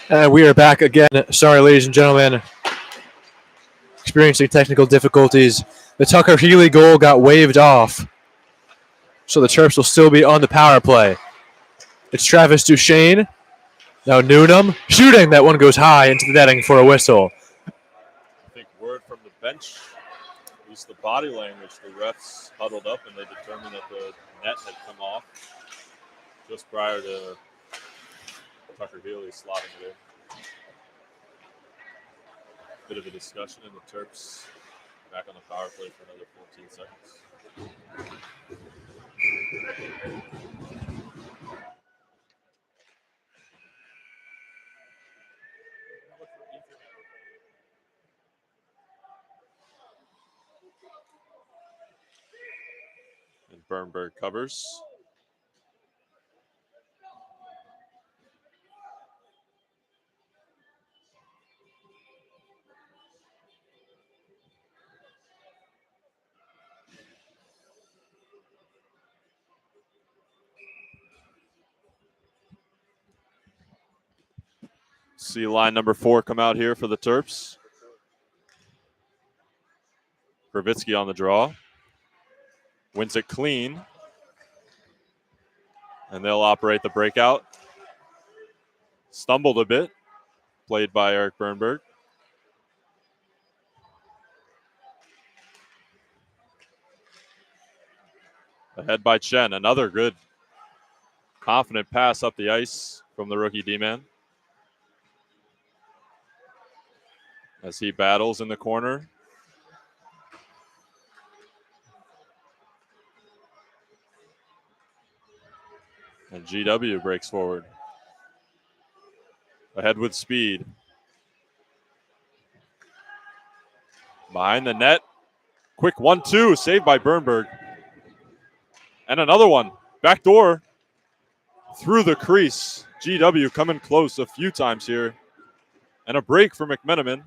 And we are back again. Sorry, ladies and gentlemen, experiencing technical difficulties. The Tucker Healy goal got waved off, so the Terps will still be on the power play. It's Travis Duchesne. Now Newnham shooting. That one goes high into the netting for a whistle. I think word from the bench, at least the body language, the refs huddled up and they determined that the net had come off just prior to Tucker Healy slotting it in. Bit of a discussion, and the Terps back on the power play for another 14 seconds. And Bernberg covers. See line number 4 come out here for the Terps. Kravitsky on the draw. Wins it clean. And they'll operate the breakout. Stumbled a bit. Played by Eric Bernberg. Ahead by Chen. Another good, confident pass up the ice from the rookie D-man. As he battles in the corner. And GW breaks forward. Ahead with speed. Behind the net. Quick 1-2. Saved by Bernberg. And another one. Back door. Through the crease. GW coming close a few times here. And a break for McMenamin.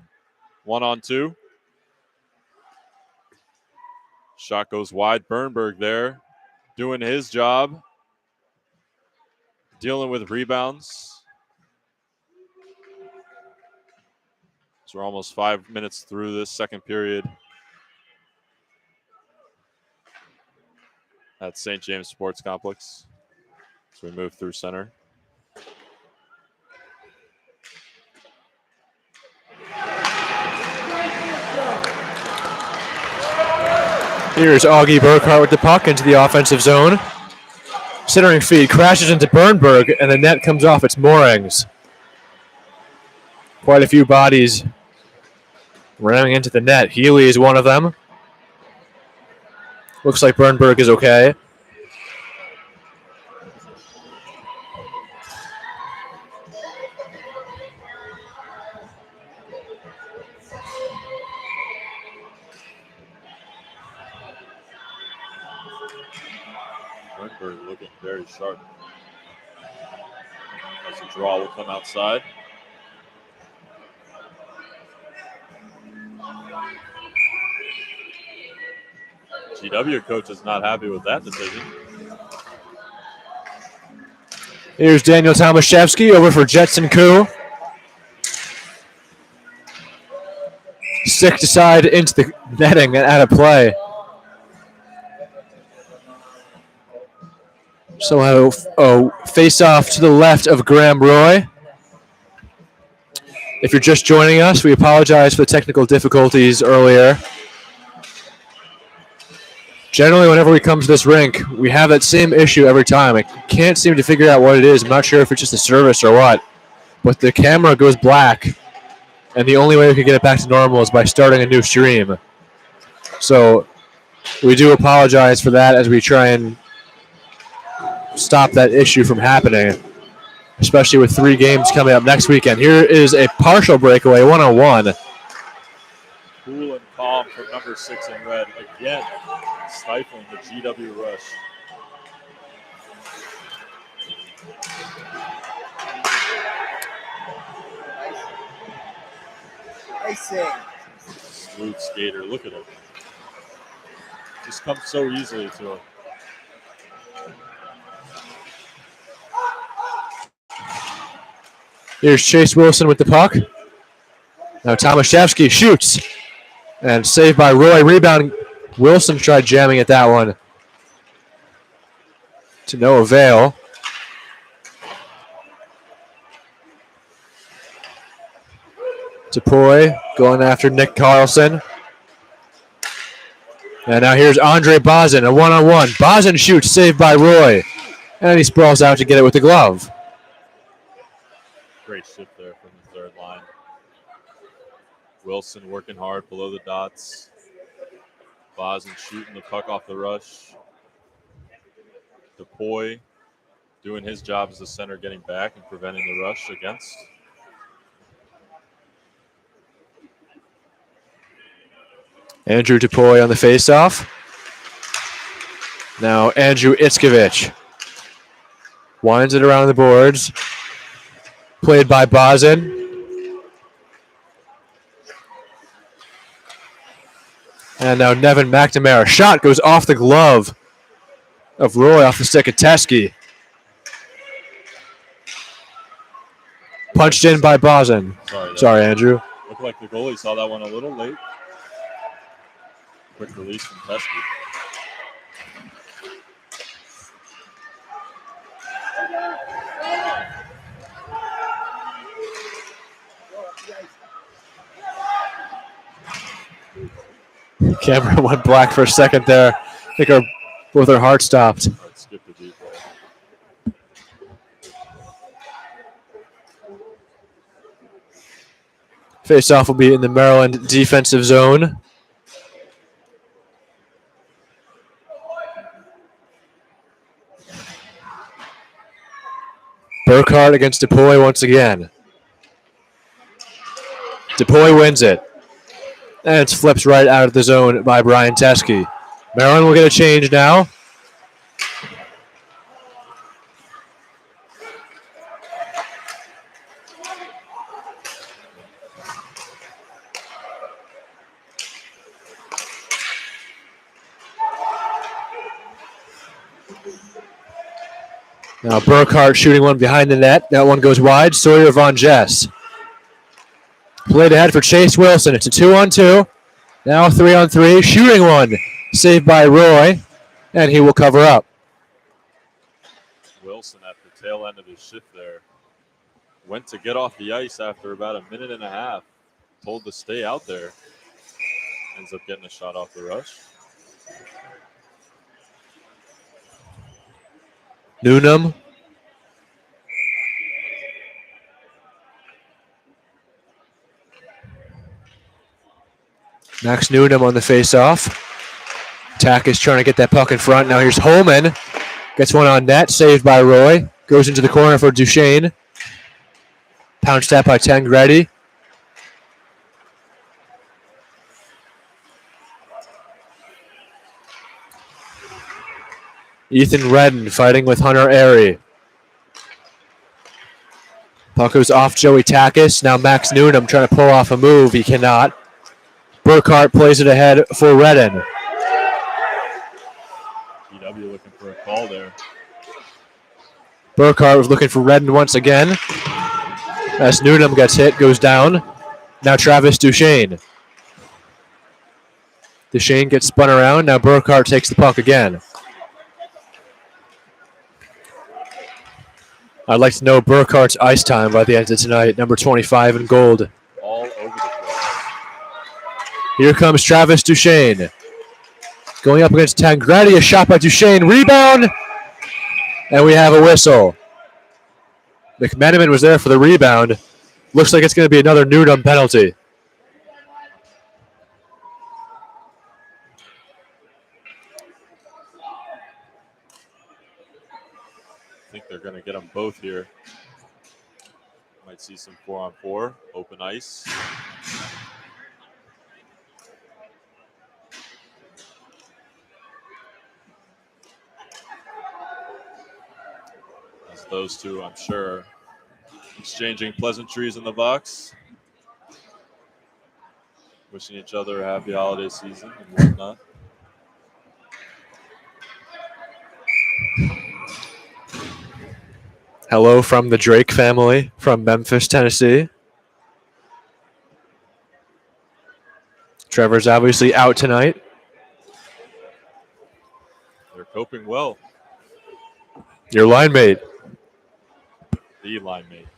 1-on-2. Shot goes wide. Bernberg there. Doing his job. Dealing with rebounds. So we're almost 5 minutes through this second period at St. James Sports Complex. So we move through center. Here's Augie Burkhart with the puck into the offensive zone. Centering feed crashes into Bernberg, and the net comes off its moorings. Quite a few bodies ramming into the net. Healy is one of them. Looks like Bernberg is okay. Bernberg looking very sharp. As the draw will come outside. GW coach is not happy with that decision. Here's Daniel Tomaszewski over for Jetson Koo. Sticked aside into the netting and out of play. So a face-off to the left of Graham Roy. If you're just joining us, we apologize for the technical difficulties earlier. Generally, whenever we come to this rink, we have that same issue every time. I can't seem to figure out what it is. I'm not sure if it's just a service or what. But the camera goes black, and the only way we can get it back to normal is by starting a new stream. So we do apologize for that as we try and stop that issue from happening, especially with 3 games coming up next weekend. Here is a partial breakaway, 1-on-1. Cool and calm from number 6 in red. Again, stifling the GW rush. Smooth skater. Look at him. Just comes so easily to him. Here's Chase Wilson with the puck. Now Tomaszewski shoots. And saved by Roy. Rebound. Wilson tried jamming at that one. To no avail. Tapoy going after Nick Carlson. And now here's Andre Bozin, a one-on-one. Bozin shoots, saved by Roy. And he sprawls out to get it with the glove. Great shift there from the third line. Wilson working hard below the dots. Bozin shooting the puck off the rush. Tapoy doing his job as a center, getting back and preventing the rush against. Andrew Tapoy on the faceoff. Now Andrew Itzkovich winds it around the boards. Played by Bozin. And now Nevin McNamara. Shot goes off the glove of Roy, off the stick of Teske. Punched in by Bozin. Sorry, Andrew. Looked like the goalie saw that one a little late. Quick release from Teske. Camera went black for a second there. I think both our hearts stopped. Skip the deep ball. Face-off will be in the Maryland defensive zone. Burkhardt against Tapoy once again. Tapoy wins it. And it's flipped right out of the zone by Brian Teske. Maryland will get a change now. Now Burkhardt shooting one behind the net. That one goes wide. Sawyer Von Jess. Played ahead for Chase Wilson. It's a 2-on-2. Now 3-on-3. Shooting one. Saved by Roy. And he will cover up. Wilson at the tail end of his shift there. Went to get off the ice after about a minute and a half. Told to stay out there. Ends up getting a shot off the rush. Newnham. Max Newnham on the face-off. Tack is trying to get that puck in front. Now here's Holman. Gets one on net, saved by Roy. Goes into the corner for Duchesne. Pounced at by Tangredi. Ethan Redden fighting with Hunter Airy. Puck goes off Joey Takis. Now Max Newnham trying to pull off a move. He cannot. Burkhardt plays it ahead for Redden. GW looking for a call there. Burkhardt was looking for Redden once again. As Newnham gets hit, goes down. Now Travis Duchesne. Duchesne gets spun around. Now Burkhardt takes the puck again. I'd like to know Burkhardt's ice time by the end of tonight. Number 25 in gold. All over the place. Here comes Travis Duchesne. Going up against Tangradi. A shot by Duchesne. Rebound. And we have a whistle. McMenamin was there for the rebound. Looks like it's going to be another Newnham penalty. I think they're going to get them both here. Might see some 4-on-4, open ice. As those two, I'm sure, exchanging pleasantries in the box. Wishing each other a happy holiday season and whatnot. Hello from the Drake family from Memphis, Tennessee. Trevor's obviously out tonight. They're coping well. Your line mate. The line mate.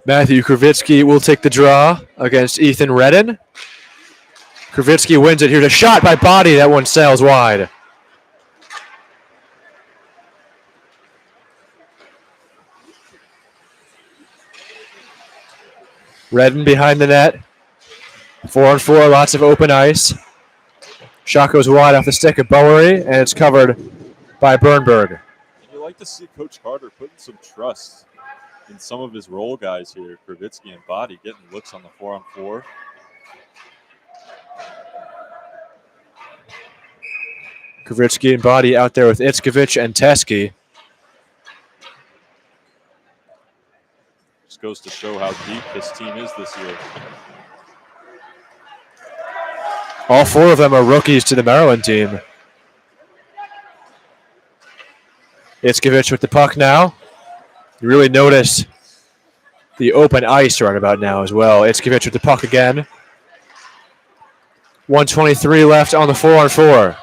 Matthew Kravitsky will take the draw against Ethan Redden. Kravitsky wins it. Here's a shot by Body. That one sails wide. Redden behind the net. 4-on-4, lots of open ice. Shot goes wide off the stick of Bowery, and it's covered by Bernberg. You like to see Coach Carter putting some trust in some of his role guys here, Kravitsky and Body, getting looks on the 4-on-4. Kravitsky and Body out there with Itzkovich and Teskey. Just goes to show how deep this team is this year. All four of them are rookies to the Maryland team. Itzkovich with the puck now. You really notice the open ice right about now as well. Itzkovich with the puck again. 1:23 left on the 4-on-4.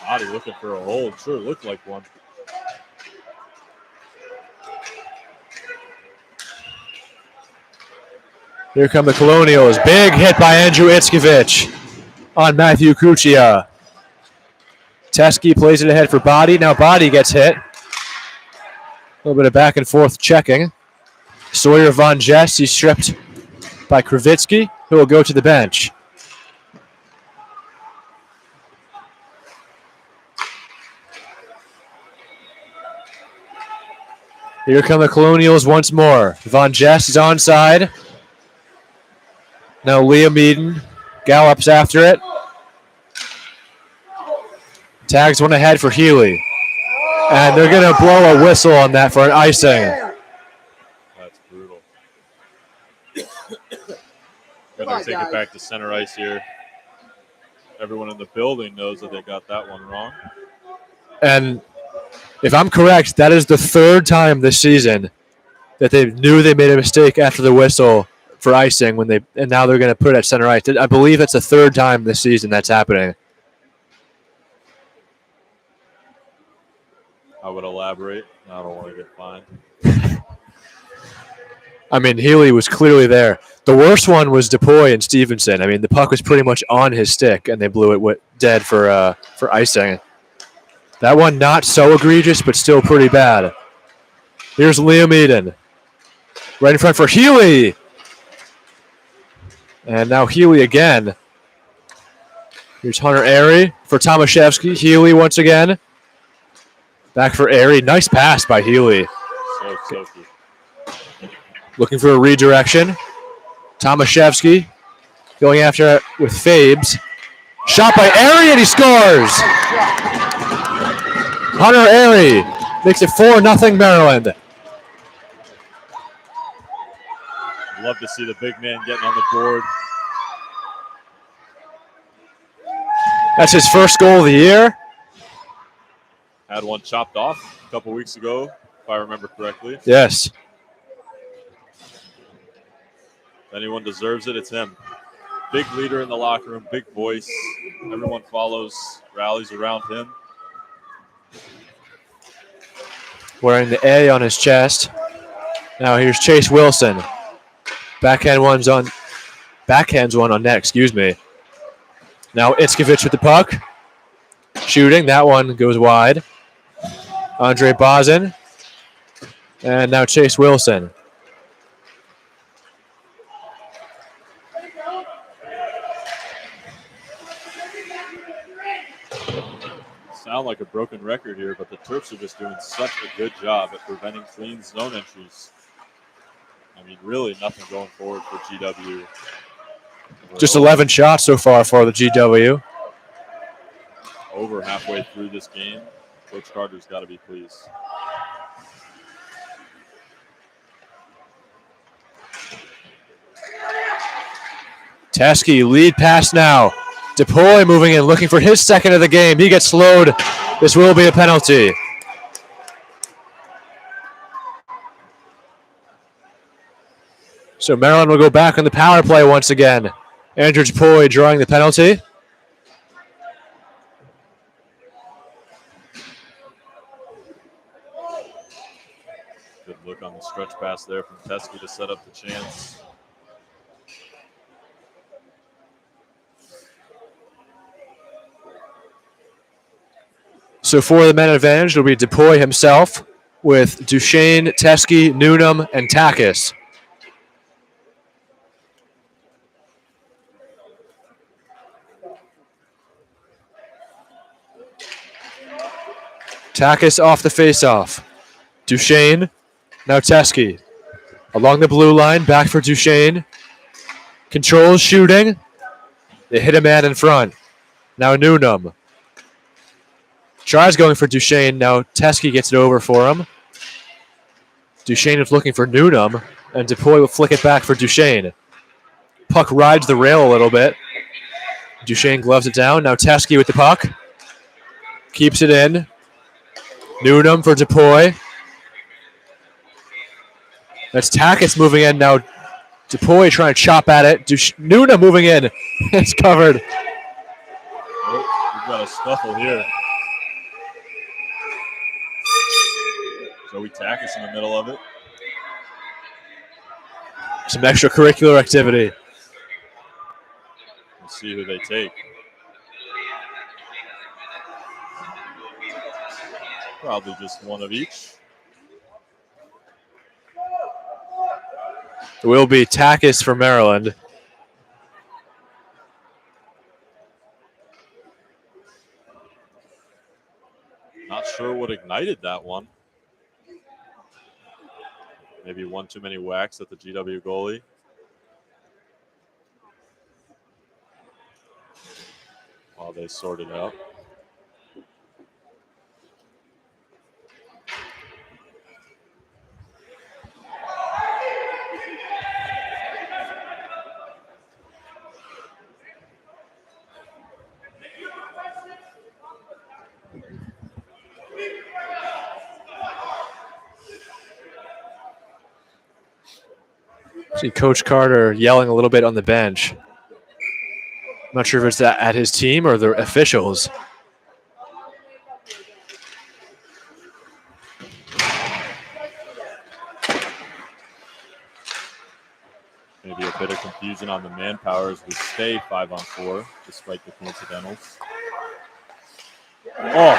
Body looking for a hole. Sure looked like one. Here come the Colonials. Big hit by Andrew Itzkovich on Matthew Kuchia. Teskey plays it ahead for Body. Now Body gets hit. A little bit of back and forth checking. Sawyer Von Jess, he's stripped by Kravitsky, who will go to the bench. Here come the Colonials once more. Von Jess is onside. Now Liam Eden gallops after it. Tags one ahead for Healy. And they're going to blow a whistle on that for an icing. That's brutal. Gonna take it back to center ice here. Everyone in the building knows that they got that one wrong. And if I'm correct, that is the third time this season that they knew they made a mistake after the whistle for icing and now they're going to put it at center ice. I believe that's the third time this season that's happening. I would elaborate. I don't want to get fined. I mean, Healy was clearly there. The worst one was DePoy and Stevenson. I mean, the puck was pretty much on his stick, and they blew it dead for icing. That one not so egregious, but still pretty bad. Here's Liam Eden. Right in front for Healy. And now Healy again. Here's Hunter Airy for Tomaszewski. Healy once again. Back for Airy. Nice pass by Healy. So good. Looking for a redirection. Tomaszewski going after it with Fabes. Shot by Airy and he scores! Hunter Airy makes it 4-0 Maryland. Love to see the big man getting on the board. That's his first goal of the year. Had one chopped off a couple weeks ago, if I remember correctly. Yes. If anyone deserves it, it's him. Big leader in the locker room, big voice. Everyone follows, rallies around him. Wearing the A on his chest. Now here's Chase Wilson. Backhands one on net, excuse me. Now Itzkovich with the puck. Shooting, that one goes wide. Andre Bozin. And now Chase Wilson. Sound like a broken record here, but the Terps are just doing such a good job at preventing clean zone entries. I mean, really nothing going forward for GW. Just 11 shots so far for the GW. Over halfway through this game. Coach Carter's got to be pleased. Teskey lead pass now. DePoy moving in, looking for his second of the game. He gets slowed. This will be a penalty. So Maryland will go back on the power play once again. Andrew DePoy drawing the penalty. Good look on the stretch pass there from Teske to set up the chance. So for the men advantage, it'll be DePoy himself with Duchesne, Teske, Newnham, and Takis. Takis off the faceoff. Duchesne, now Teske. Along the blue line, back for Duchesne. Controls shooting. They hit a man in front. Now Newnham. Tries going for Duchesne. Now Teske gets it over for him. Duchesne is looking for Newnham, and DePoy will flick it back for Duchesne. Puck rides the rail a little bit. Duchesne gloves it down. Now Teske with the puck. Keeps it in. Newnham for DePoy. That's Takis moving in. Now DePoy trying to chop at it. Newnham moving in. It's covered. Oh, we've got a scuffle here. Joey Takis in the middle of it. Some extracurricular activity. We'll see who they take. Probably just one of each. It will be Takis for Maryland. Not sure what ignited that one. Maybe one too many whacks at the GW goalie. While they sort it out. See Coach Carter yelling a little bit on the bench. I'm not sure if it's at his team or the officials. Maybe a bit of confusion on the manpower as we stay 5-on-4, despite the coincidentals. Oh,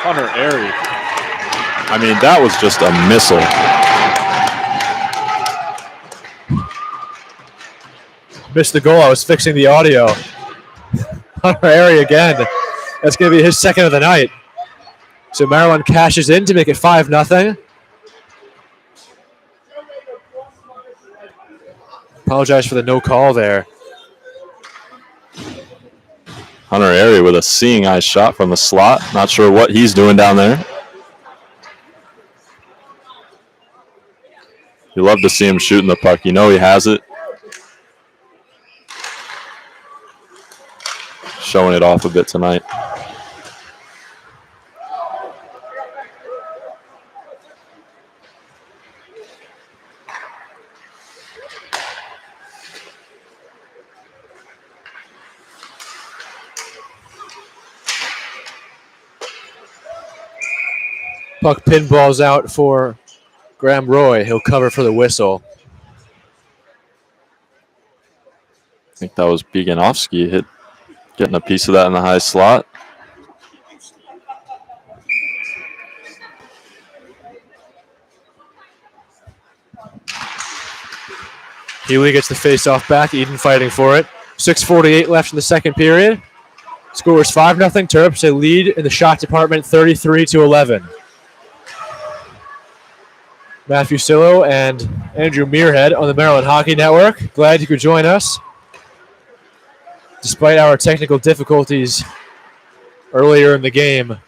Hunter Airy. I mean, that was just a missile. Missed the goal. I was fixing the audio. Hunter Airy again. That's going to be his second of the night. So Maryland cashes in to make it 5-0. Apologize for the no call there. Hunter Airy with a seeing eye shot from the slot. Not sure what he's doing down there. You love to see him shooting the puck. You know he has it. Showing it off a bit tonight. Puck pinballs out for Graham Roy. He'll cover for the whistle. I think that was Beganovsky getting a piece of that in the high slot. Healy gets the face-off back. Eden fighting for it. 6:48 left in the second period. Score is 5-0. Terps, they lead in the shot department 33-11. Matthew Sillo and Andrew Muirhead on the Maryland Hockey Network. Glad you could join us. Despite our technical difficulties earlier in the game.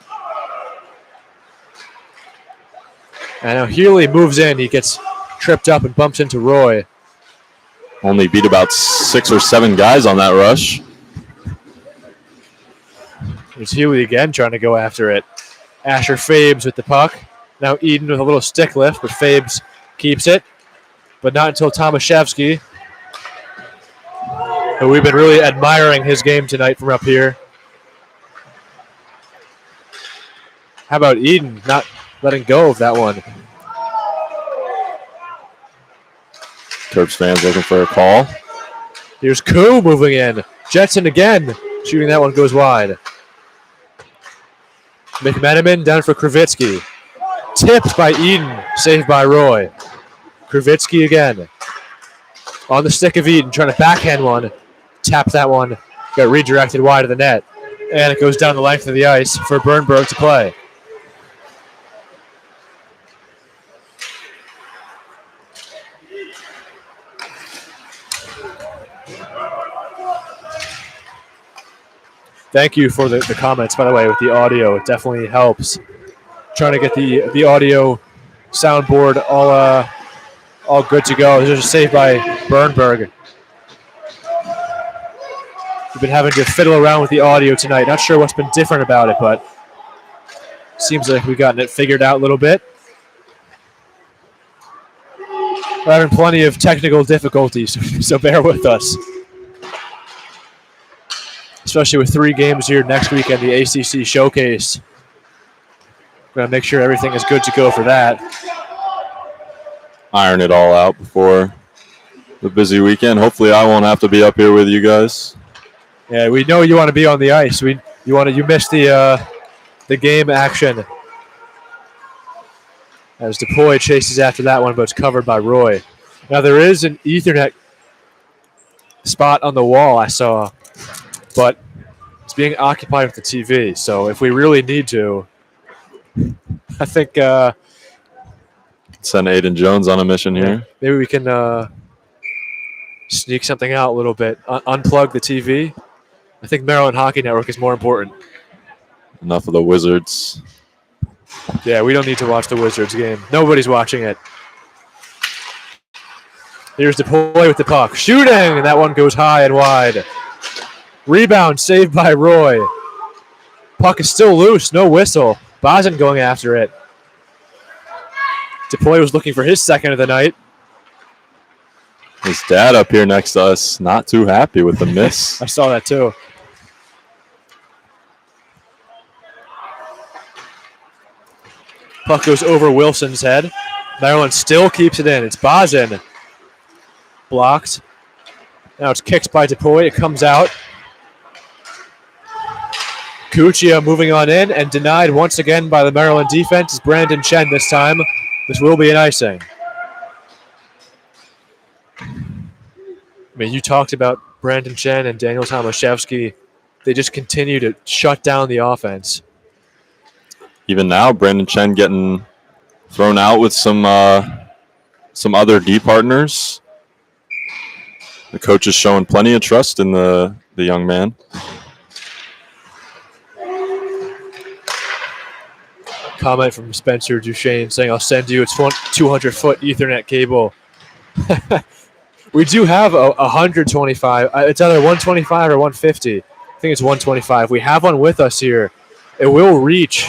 And now Healy moves in. He gets tripped up and bumps into Roy. Only beat about 6 or 7 guys on that rush. There's Huey again trying to go after it. Asher Fabes with the puck. Now Eden with a little stick lift, but Fabes keeps it. But not until Tomaszewski, who we've been really admiring his game tonight from up here. How about Eden not letting go of that one? Terps fans looking for a call. Here's Koo moving in. Jetson again. Shooting that one goes wide. McMenamin down for Kravitsky. Tipped by Eden. Saved by Roy. Kravitsky again. On the stick of Eden. Trying to backhand one. Tap that one. Got redirected wide of the net. And it goes down the length of the ice for Bernberg to play. Thank you for the comments, by the way, with the audio. It definitely helps. Trying to get the audio soundboard all good to go. This is a save by Bernberg. We've been having to fiddle around with the audio tonight. Not sure what's been different about it, but seems like we've gotten it figured out a little bit. We're having plenty of technical difficulties, so bear with us. Especially with 3 games here next week and the ACC Showcase. We're going to make sure everything is good to go for that. Iron it all out before the busy weekend. Hopefully I won't have to be up here with you guys. Yeah, we know you want to be on the ice. You missed the game action. As DePoy chases after that one, but it's covered by Roy. Now there is an Ethernet spot on the wall I saw, but it's being occupied with the TV. So if we really need to, I think send Aiden Jones on a mission here. Maybe we can sneak something out a little bit. Unplug the TV. I think Maryland Hockey Network is more important. Enough of the Wizards. Yeah, we don't need to watch the Wizards game. Nobody's watching it. Here's DePoy with the puck. Shooting! And that one goes high and wide. Rebound saved by Roy. Puck is still loose. No whistle. Bozen going after it. DePoy was looking for his second of the night. His dad up here next to us, not too happy with the miss. I saw that too. Puck goes over Wilson's head. Maryland still keeps it in. It's Bozen. Blocked. Now it's kicked by DePoy. It comes out. Kuchia moving on in and denied once again by the Maryland defense. It's Brandon Chen this time. This will be an icing. I mean, you talked about Brandon Chen and Daniel Tomaszewski. They just continue to shut down the offense. Even now, Brandon Chen getting thrown out with some other D partners. The coach is showing plenty of trust in the young man. Comment from Spencer Duchesne saying, I'll send you a 200-foot Ethernet cable. We do have a 125. It's either 125 or 150. I think it's 125. We have one with us here. It will reach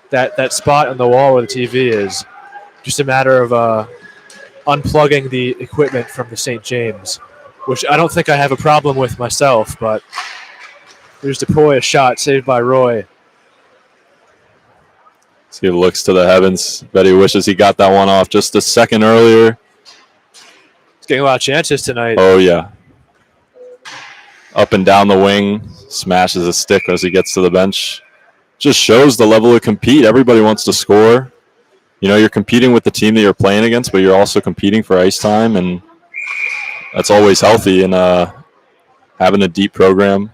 that spot on the wall where the TV is. Just a matter of unplugging the equipment from the St. James, which I don't think I have a problem with myself, but there's DePoy, a shot saved by Roy. He looks to the heavens. Bet he wishes he got that one off just a second earlier. He's getting a lot of chances tonight. Oh, yeah. Up and down the wing. Smashes a stick as he gets to the bench. Just shows the level of compete. Everybody wants to score. You know, you're competing with the team that you're playing against, but you're also competing for ice time, and that's always healthy in having a deep program.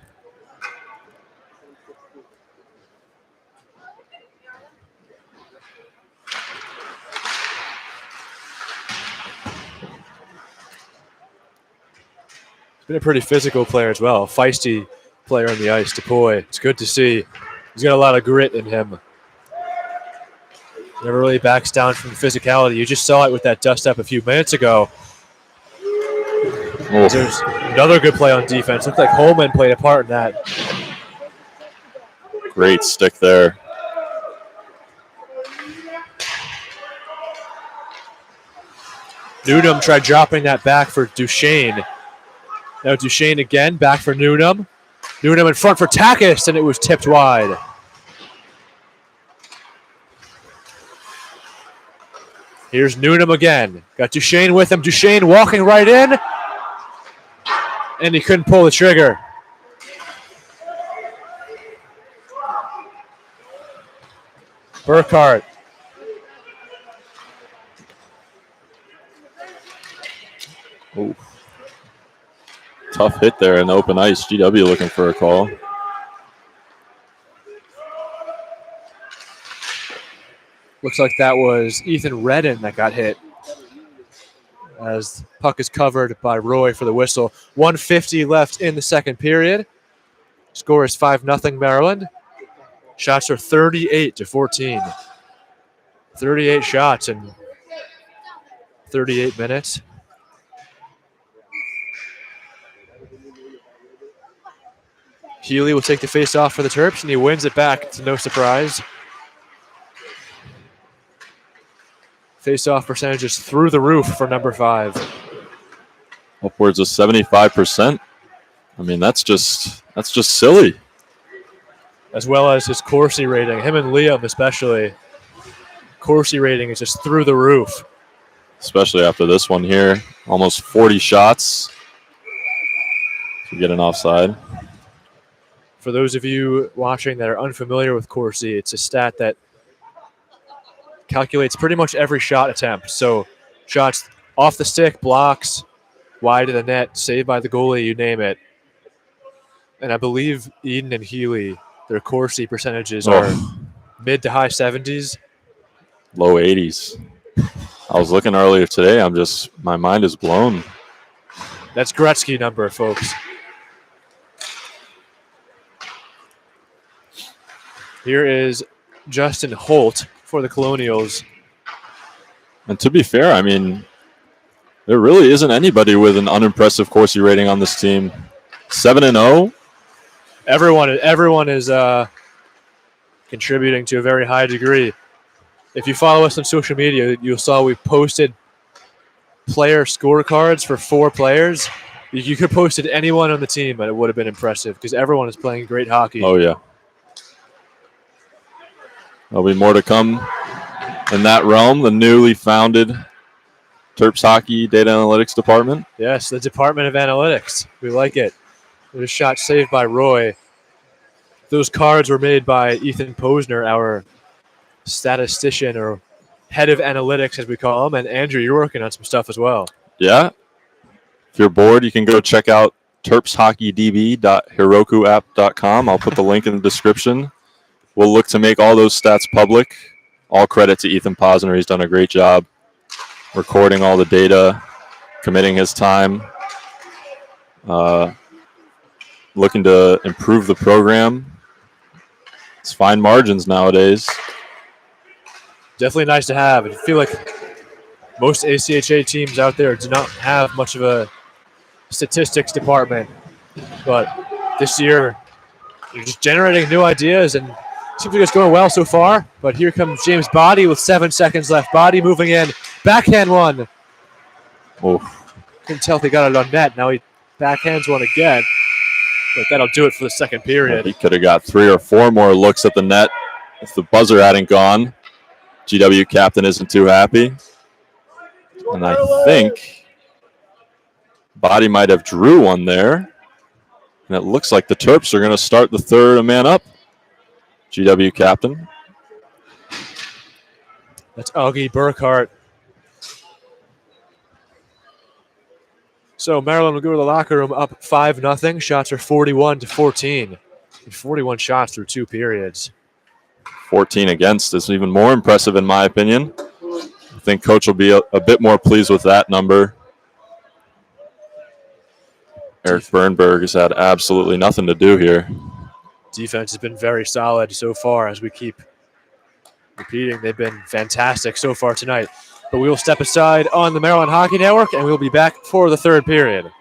He's been a pretty physical player as well. Feisty player on the ice, DePoy. It's good to see. He's got a lot of grit in him. Never really backs down from the physicality. You just saw it with that dust-up a few minutes ago. Oh. There's another good play on defense. Looks like Holman played a part in that. Great stick there. Newnham tried dropping that back for Duchesne. Now Duchesne again, back for Newnham. Newnham in front for Takis, and it was tipped wide. Here's Newnham again. Got Duchesne with him. Duchesne walking right in. And he couldn't pull the trigger. Burkhart. Ooh. Tough hit there in open ice. GW looking for a call. Looks like that was Ethan Redden that got hit. As puck is covered by Roy for the whistle. 1:50 left in the second period. Score is 5-0 Maryland. Shots are 38-14. 38 shots in 38 minutes. Healy will take the face-off for the Terps, and he wins it back. It's no surprise. Face-off percentage is through the roof for number 5. Upwards of 75%. I mean, that's just silly. As well as his Corsi rating. Him and Liam especially. Corsi rating is just through the roof. Especially after this one here. Almost 40 shots to get an offside. For those of you watching that are unfamiliar with Corsi, it's a stat that calculates pretty much every shot attempt. So shots off the stick, blocks, wide of the net, saved by the goalie, you name it. And I believe Eden and Healy, their Corsi percentages are mid to high 70s. Low 80s. I was looking earlier today. My mind is blown. That's Gretzky number, folks. Here is Justin Holt for the Colonials. And to be fair, I mean, there really isn't anybody with an unimpressive Corsi rating on this team. 7-0. Everyone is contributing to a very high degree. If you follow us on social media, you saw we posted player scorecards for 4 players. You could have posted anyone on the team, and it would have been impressive because everyone is playing great hockey. Oh, yeah. There'll be more to come in that realm, the newly founded Terps Hockey Data Analytics Department. Yes, the Department of Analytics. We like it. There's a shot saved by Roy. Those cards were made by Ethan Posner, our statistician or head of analytics, as we call him. And Andrew, you're working on some stuff as well. Yeah. If you're bored, you can go check out terpshockeydb.herokuapp.com. I'll put the link in the description. We'll look to make all those stats public. All credit to Ethan Posner. He's done a great job recording all the data, committing his time, looking to improve the program. It's fine margins nowadays. Definitely nice to have. I feel like most ACHA teams out there do not have much of a statistics department. But this year, you're just generating new ideas, and seems like it's going well so far. But here comes James Body with 7 seconds left. Body moving in. Backhand one. Oh, Couldn't tell if he got it on net. Now he backhands one again. But that'll do it for the second period. he could have got 3 or 4 more looks at the net if the buzzer hadn't gone. GW captain isn't too happy. And I think Body might have drew one there. And it looks like the Terps are going to start the third a man up. GW captain. That's Augie Burkhart. So Maryland will go to the locker room up 5-0. Shots are 41-14. 41 shots through 2 periods. 14 against is even more impressive in my opinion. I think coach will be a bit more pleased with that number. Eric Bernberg has had absolutely nothing to do here. Defense has been very solid so far, as we keep repeating. They've been fantastic so far tonight. But we will step aside on the Maryland Hockey Network, and we'll be back for the third period.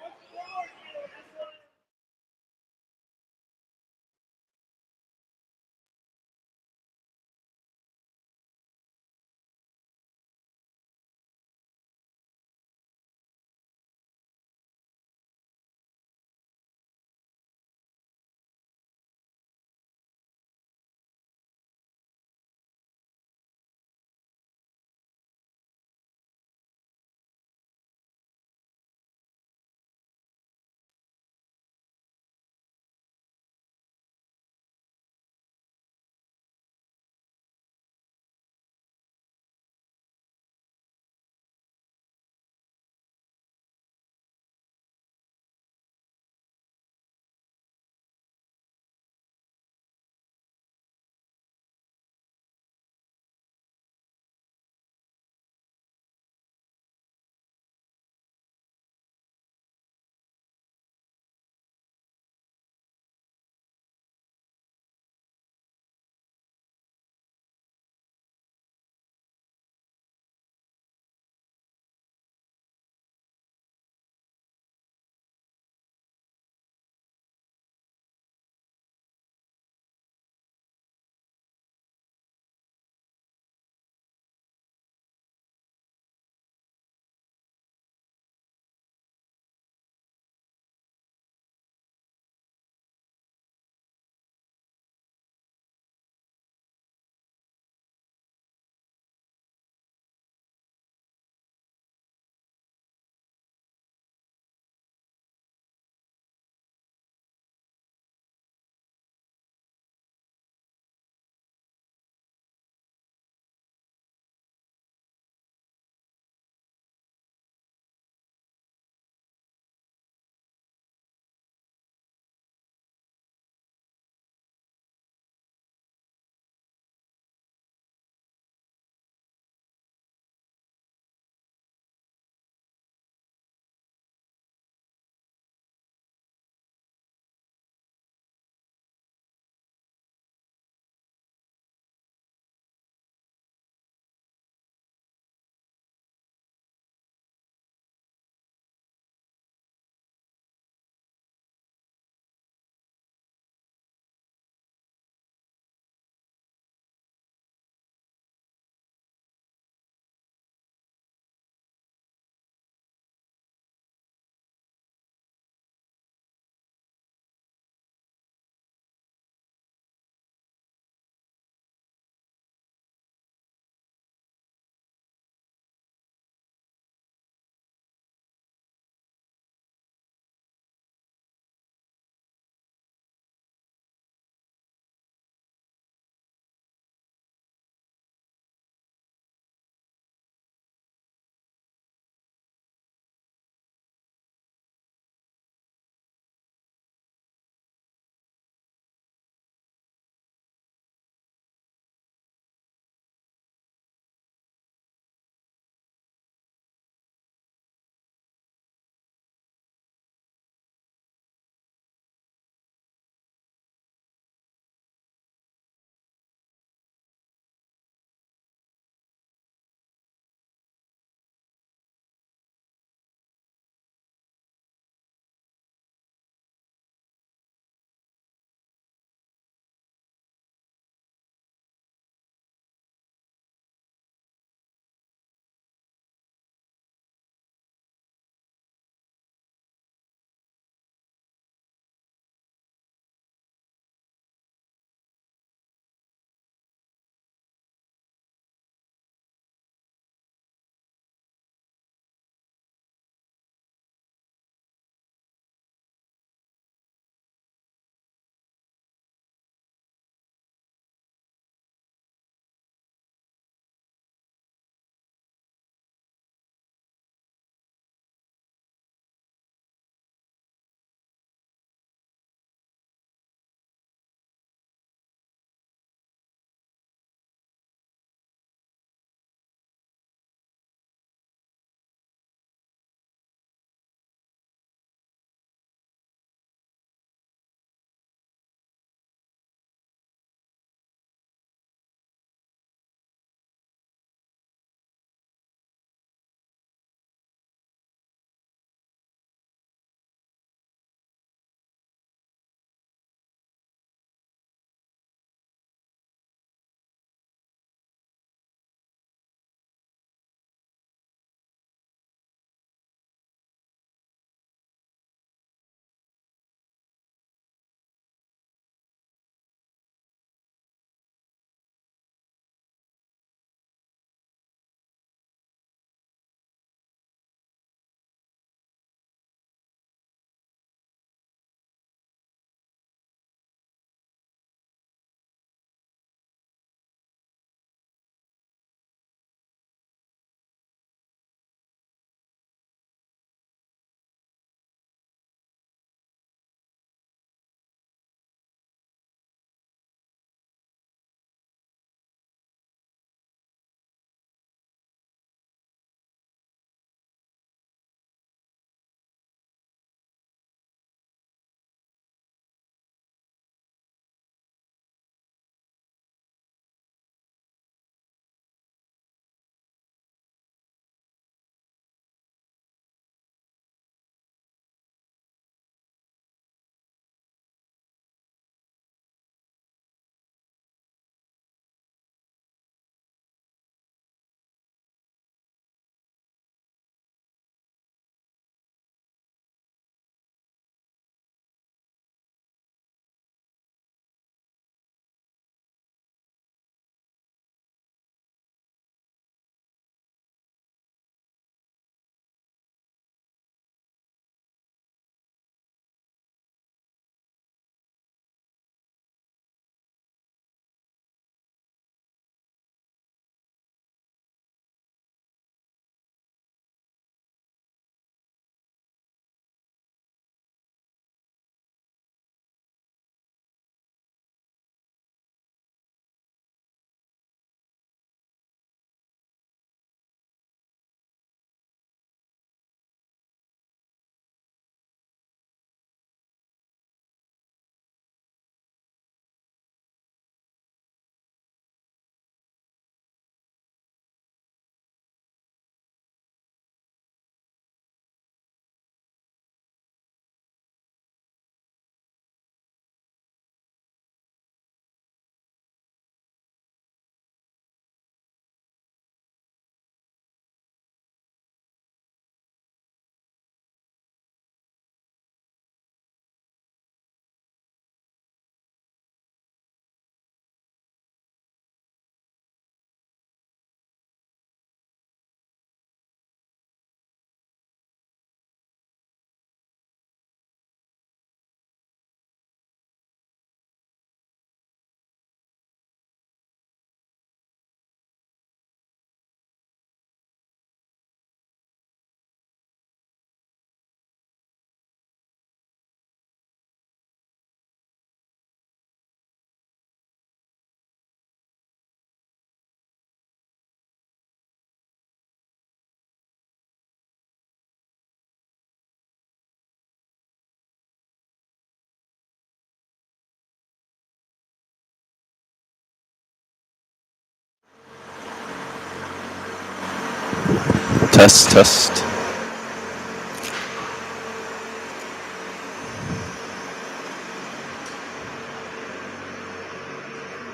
Test.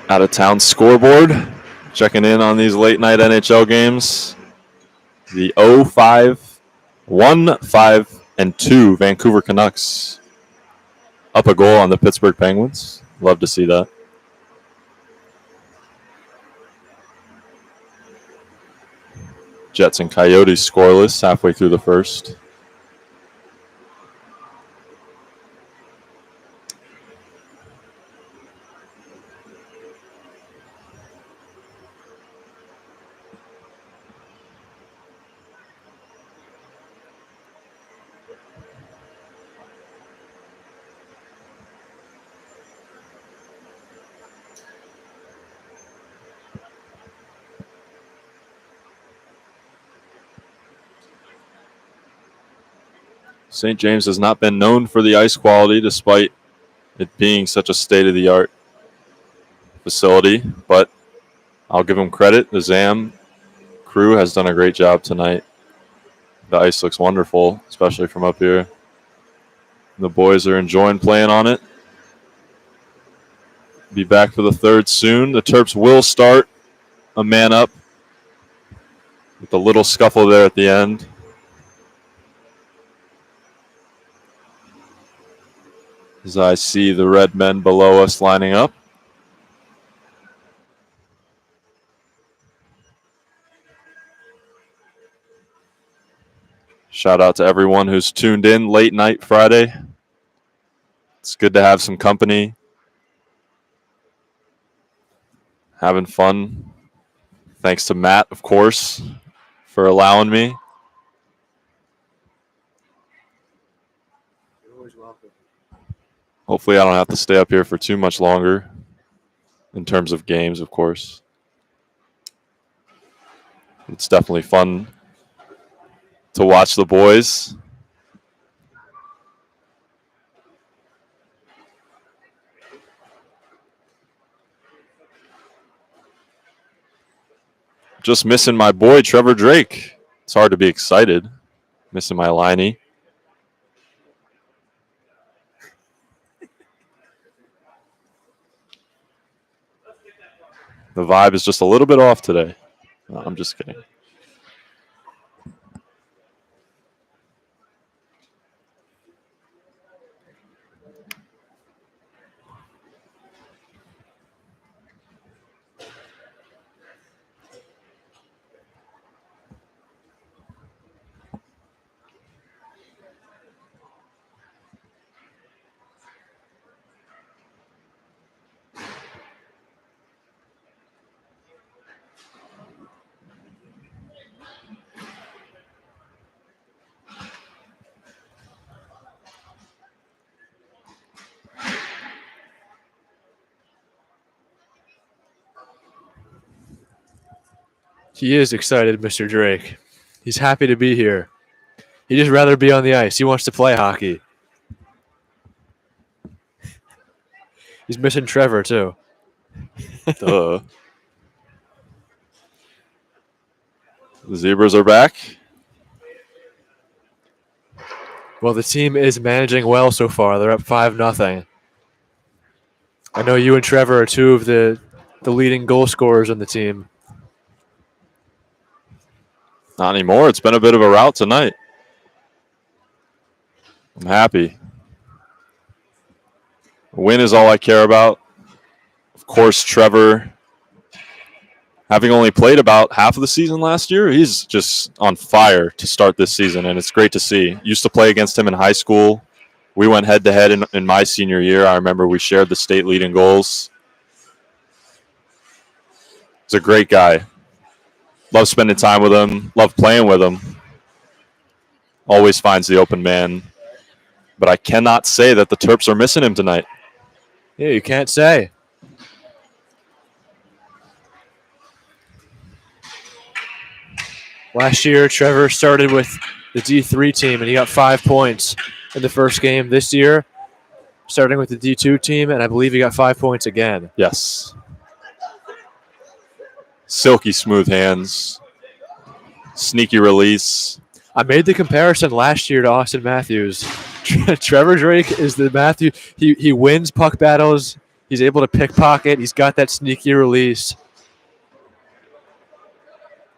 Out of town scoreboard. Checking in on these late night NHL games. The 0-5, 1-5, and 2 Vancouver Canucks up a goal on the Pittsburgh Penguins. Love to see that. Jets and Coyotes scoreless halfway through the first. St. James has not been known for the ice quality despite it being such a state-of-the-art facility, but I'll give them credit. The ZAM crew has done a great job tonight. The ice looks wonderful, especially from up here. The boys are enjoying playing on it. Be back for the third soon. The Terps will start a man up with a little scuffle there at the end. As I see the red men below us lining up. Shout out to everyone who's tuned in late night Friday. It's good to have some company. Having fun. Thanks to Matt, of course, for allowing me. You're always welcome. Hopefully I don't have to stay up here for too much longer in terms of games, of course. It's definitely fun to watch the boys. Just missing my boy, Trevor Drake. It's hard to be excited. Missing my liney. The vibe is just a little bit off today. No, I'm just kidding. He is excited, Mr. Drake. He's happy to be here. He'd just rather be on the ice. He wants to play hockey. He's missing Trevor, too. Duh. The Zebras are back. Well, the team is managing well so far. They're up 5-0. I know you and Trevor are two of the leading goal scorers on the team. Not anymore. It's been a bit of a rout tonight. I'm happy. A win is all I care about. Of course, Trevor, having only played about half of the season last year, he's just on fire to start this season, and it's great to see. Used to play against him in high school. We went head-to-head in my senior year. I remember we shared the state lead in goals. He's a great guy. Love spending time with him. Love playing with him. Always finds the open man. But I cannot say that the Terps are missing him tonight. Yeah, you can't say. Last year, Trevor started with the D3 team, and he got 5 points in the first game. This year, starting with the D2 team, and I believe he got 5 points again. Yes. Silky smooth hands. Sneaky release. I made the comparison last year to Austin Matthews. Trevor Drake is the Matthew. He wins puck battles. He's able to pickpocket. He's got that sneaky release.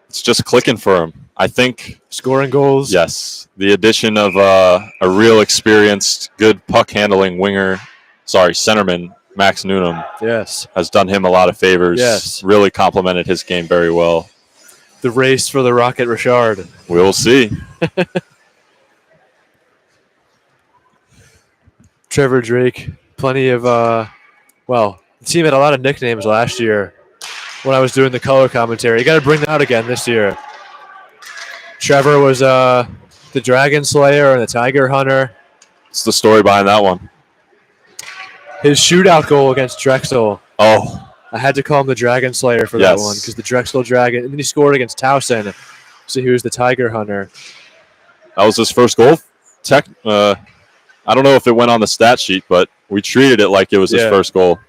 It's just clicking for him. I think Scoring goals. yes, the addition of a real experienced, good puck handling centerman, Max Noonan, Yes. has done him a lot of favors. Yes. Really complemented his game very well. The race for the Rocket Richard. We'll see. Trevor Drake, plenty of, the team had a lot of nicknames last year when I was doing the color commentary. You got to bring that out again this year. Trevor was the Dragon Slayer and the Tiger Hunter. What's the story behind that one? His shootout goal against Drexel. Oh, I had to call him the Dragon Slayer for that one because the Drexel Dragon. And then he scored against Towson, so he was the Tiger Hunter. that was his first goal. I don't know if it went on the stat sheet, but we treated it like it was his first goal.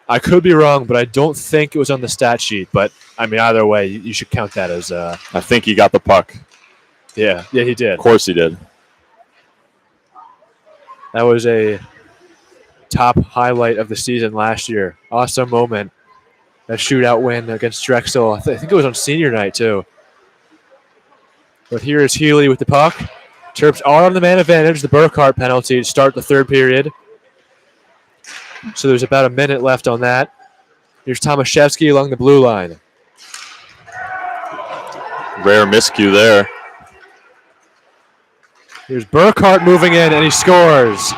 I could be wrong, but I don't think it was on the stat sheet. But, I mean, either way, you should count that as... I think he got the puck. Yeah, he did. Of course he did. That was a top highlight of the season last year. Awesome moment. That shootout win against Drexel. I think it was on senior night, too. But here is Healy with the puck. Terps are on the man advantage, the Burkhart penalty to start the third period. So there's about a minute left on that. Here's Tomaszewski along the blue line. Rare miscue there. Here's Burkhart moving in, and he scores.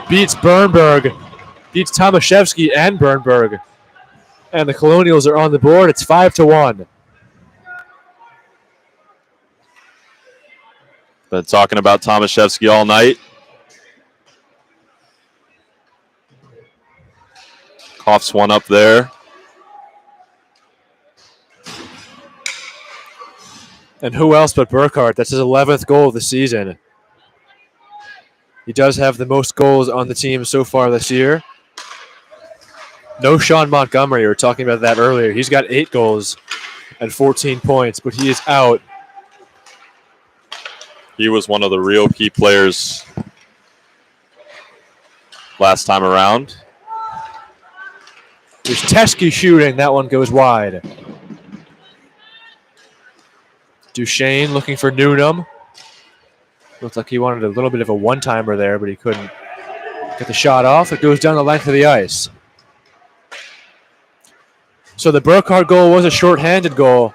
Beats Bernberg. Beats Tomaszewski and Bernberg. And the Colonials are on the board. It's 5-1. Been talking about Tomaszewski all night. Coughs one up there. And who else but Burkhart? That's his 11th goal of the season. He does have the most goals on the team so far this year. No Sean Montgomery. We were talking about that earlier. He's got 8 goals and 14 points, but he is out. He was one of the real key players last time around. There's Teskey shooting. That one goes wide. Duchesne looking for Newnham. Looks like he wanted a little bit of a one-timer there, but he couldn't get the shot off. It goes down the length of the ice. So the Burkhart goal was a short-handed goal.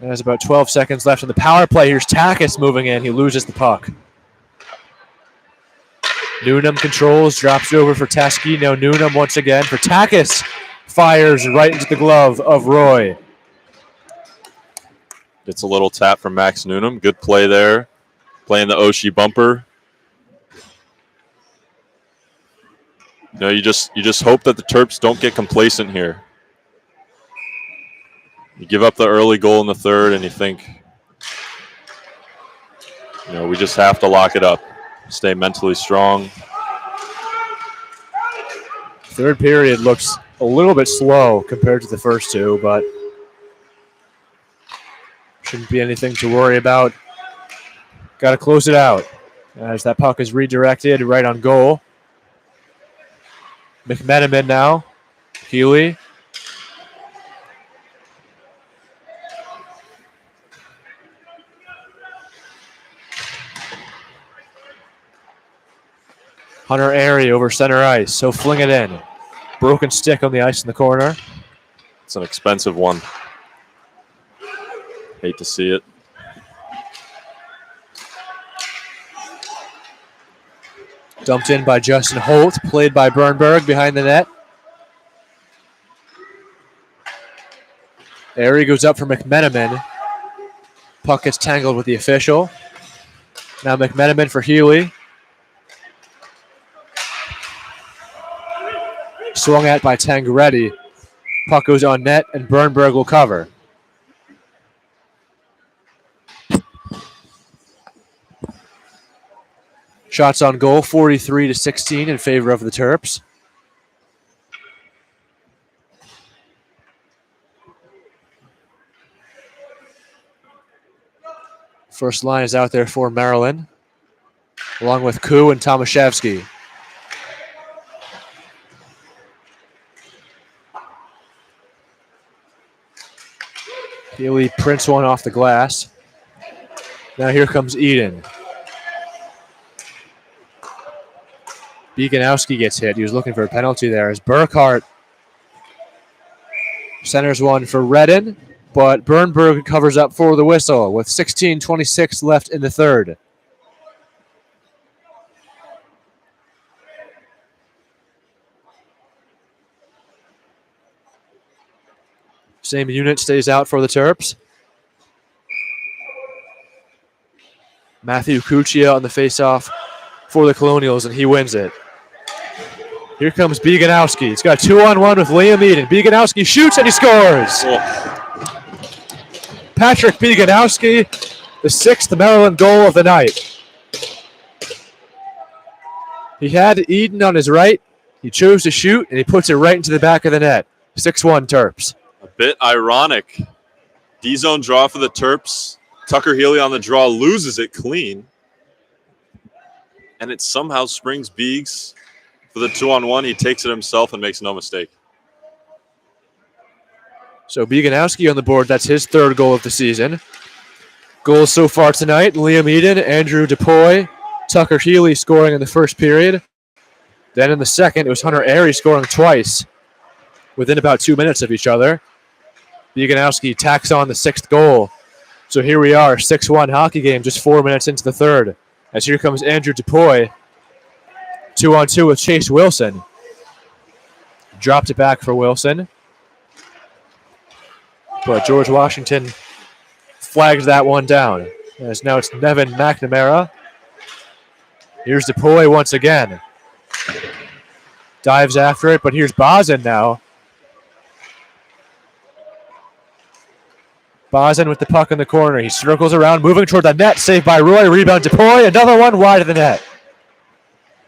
There's about 12 seconds left in the power play. Here's Takis moving in. He loses the puck. Newnham controls, drops it over for Teskey. Now Newnham once again for Takis. Fires right into the glove of Roy. It's a little tap from Max Newnham. Good play there. Playing the Oshie bumper. You know, you just hope that the Terps don't get complacent here. You give up the early goal in the third, and you think, we just have to lock it up. Stay mentally strong. Third period looks a little bit slow compared to the first two, but shouldn't be anything to worry about. Got to close it out as that puck is redirected right on goal. McMenamin now. Healy. Hunter Airy over center ice. So fling it in. Broken stick on the ice in the corner. It's an expensive one. Hate to see it. Dumped in by Justin Holt. Played by Bernberg behind the net. Airy goes up for McMenamin. Puck gets tangled with the official. Now McMenamin for Healy. Swung at by Tangaretti. Puck goes on net, and Bernberg will cover. Shots on goal, 43-16 in favor of the Terps. First line is out there for Maryland, along with Koo and Tomaszewski. Healy prints one off the glass. Now here comes Eden. Beganowski gets hit. He was looking for a penalty there as Burkhart centers one for Redden, but Bernberg covers up for the whistle with 16:26 left in the third. Same unit stays out for the Terps. Matthew Cuccia on the faceoff for the Colonials, and he wins it. Here comes Beganowski. He's got a 2-on-1 with Liam Eden. Beganowski shoots and he scores. Patrick Beganowski, the 6th Maryland goal of the night. He had Eden on his right. He chose to shoot, and he puts it right into the back of the net. 6-1 Terps. A bit ironic. D-zone draw for the Terps. Tucker Healy on the draw loses it clean. And it somehow springs Beegs for the 2-on-1. He takes it himself and makes no mistake. So Beganowski on the board. That's his 3rd goal of the season. Goals so far tonight: Liam Eden, Andrew DePoy, Tucker Healy scoring in the first period. Then in the second, it was Hunter Airy scoring twice within about 2 minutes of each other. Beganowski tacks on the 6th goal. So here we are, 6-1 hockey game, just 4 minutes into the third. As here comes Andrew DePoy, 2-on-2 with Chase Wilson. Dropped it back for Wilson. But George Washington flags that one down. As now it's Nevin McNamara. Here's DePoy once again. Dives after it, but here's Bozin now. Bozin with the puck in the corner. He circles around, moving toward the net. Saved by Roy. Rebound DePoy. Another one wide of the net.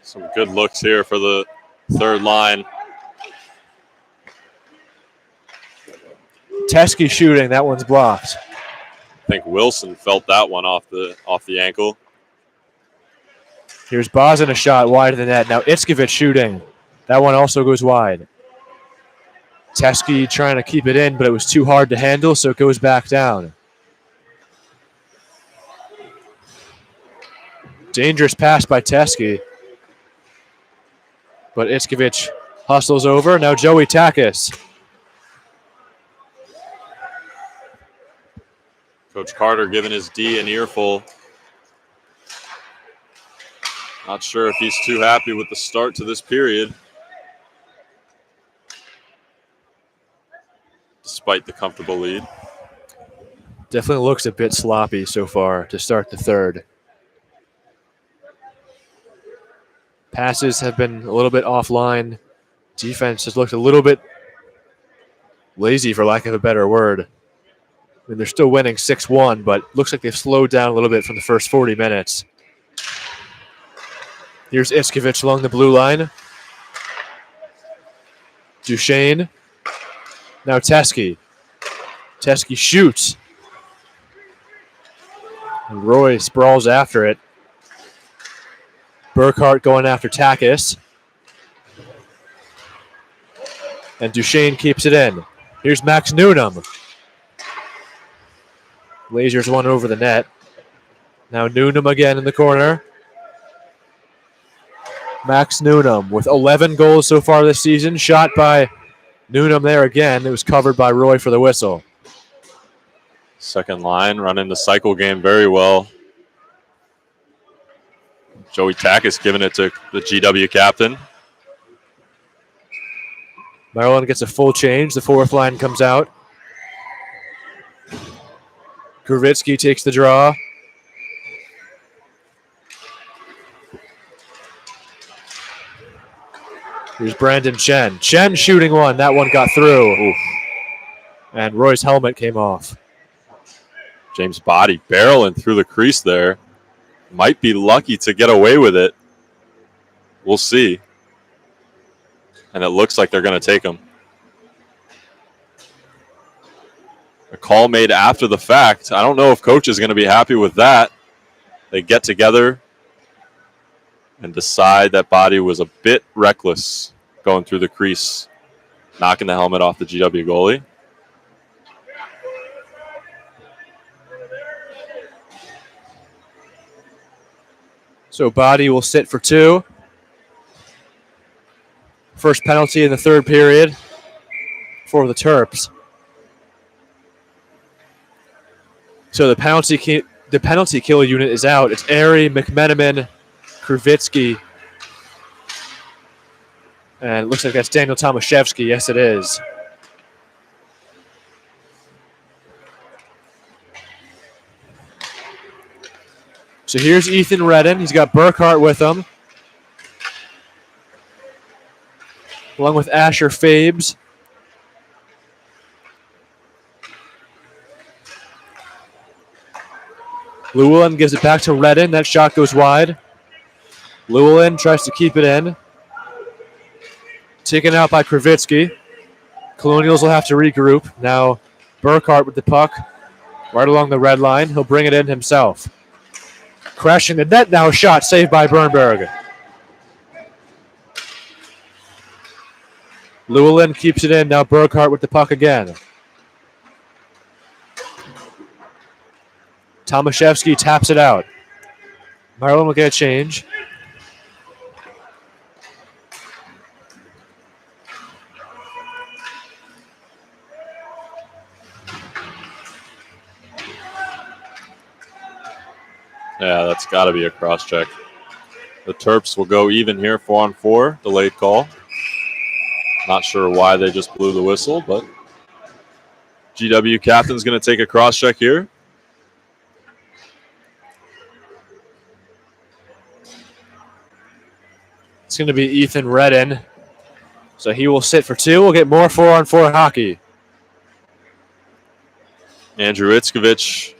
Some good looks here for the third line. Teskey shooting. That one's blocked. I think Wilson felt that one off the ankle. Here's Bozin, a shot wide of the net. Now Itzkovich shooting. That one also goes wide. Teskey trying to keep it in, but it was too hard to handle, so it goes back down. Dangerous pass by Teskey. But Itzkovich hustles over. Now Joey Takis. Coach Carter giving his D an earful. Not sure if he's too happy with the start to this period. Despite the comfortable lead. Definitely looks a bit sloppy so far to start the third. Passes have been a little bit offline. Defense has looked a little bit lazy, for lack of a better word. I mean, they're still winning 6-1, but looks like they've slowed down a little bit from the first 40 minutes. Here's Itzkovich along the blue line. Duchesne. Now Teskey. Teskey shoots. And Roy sprawls after it. Burkhart going after Takis. And Duchesne keeps it in. Here's Max Newnham. Lasers one over the net. Now Newnham again in the corner. Max Newnham with 11 goals so far this season. Shot by Newnham there again. It was covered by Roy for the whistle. Second line running the cycle game very well. Joey Takis giving it to the GW captain. Maryland gets a full change. The fourth line comes out. Gravitsky takes the draw. Here's Brandon Chen. Chen shooting one. That one got through. Oof. And Roy's helmet came off. James Body barreling through the crease there. Might be lucky to get away with it. We'll see. And it looks like they're going to take him. A call made after the fact. I don't know if coach is going to be happy with that. They get together and decide that body was a bit reckless going through the crease, knocking the helmet off the GW goalie. So body will sit for 2. First penalty in the third period for the Terps. So the penalty kill unit is out. It's Airy, McMenamin, Kravitsky, and it looks like that's Daniel Tomaszewski. Yes, it is. So here's Ethan Redden. He's got Burkhart with him, along with Asher Fabes. Llewellyn gives it back to Redden. That shot goes wide. Llewellyn tries to keep it in. Taken out by Kravitsky. Colonials will have to regroup. Now Burkhart with the puck right along the red line. He'll bring it in himself. Crashing the net now, shot saved by Bernberg. Llewellyn keeps it in. Now Burkhart with the puck again. Tomaszewski taps it out. Maryland will get a change. Yeah, that's got to be a cross check. The Terps will go even here, 4-on-4, delayed call. Not sure why they just blew the whistle, but GW captain's going to take a cross check here. It's going to be Ethan Redden. So he will sit for 2. We'll get more 4-on-4 hockey. Andrew Itzkovich,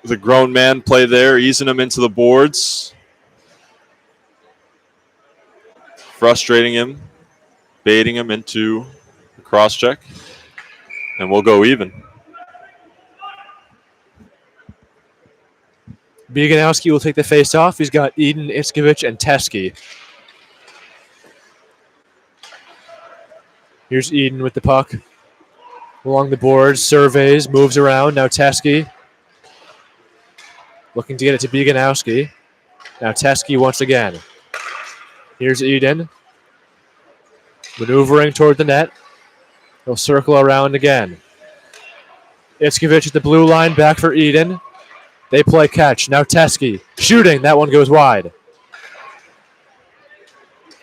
the grown man play there, easing him into the boards. Frustrating him, baiting him into the cross check. And we'll go even. Bieganowski will take the face-off. He's got Eden, Itzkovich, and Teskey. Here's Eden with the puck. Along the boards, surveys, moves around. Now Teskey. Looking to get it to Bieganowski. Now Teskey once again. Here's Eden. Maneuvering toward the net. He'll circle around again. Itzkovich at the blue line, back for Eden. They play catch. Now Teskey shooting. That one goes wide.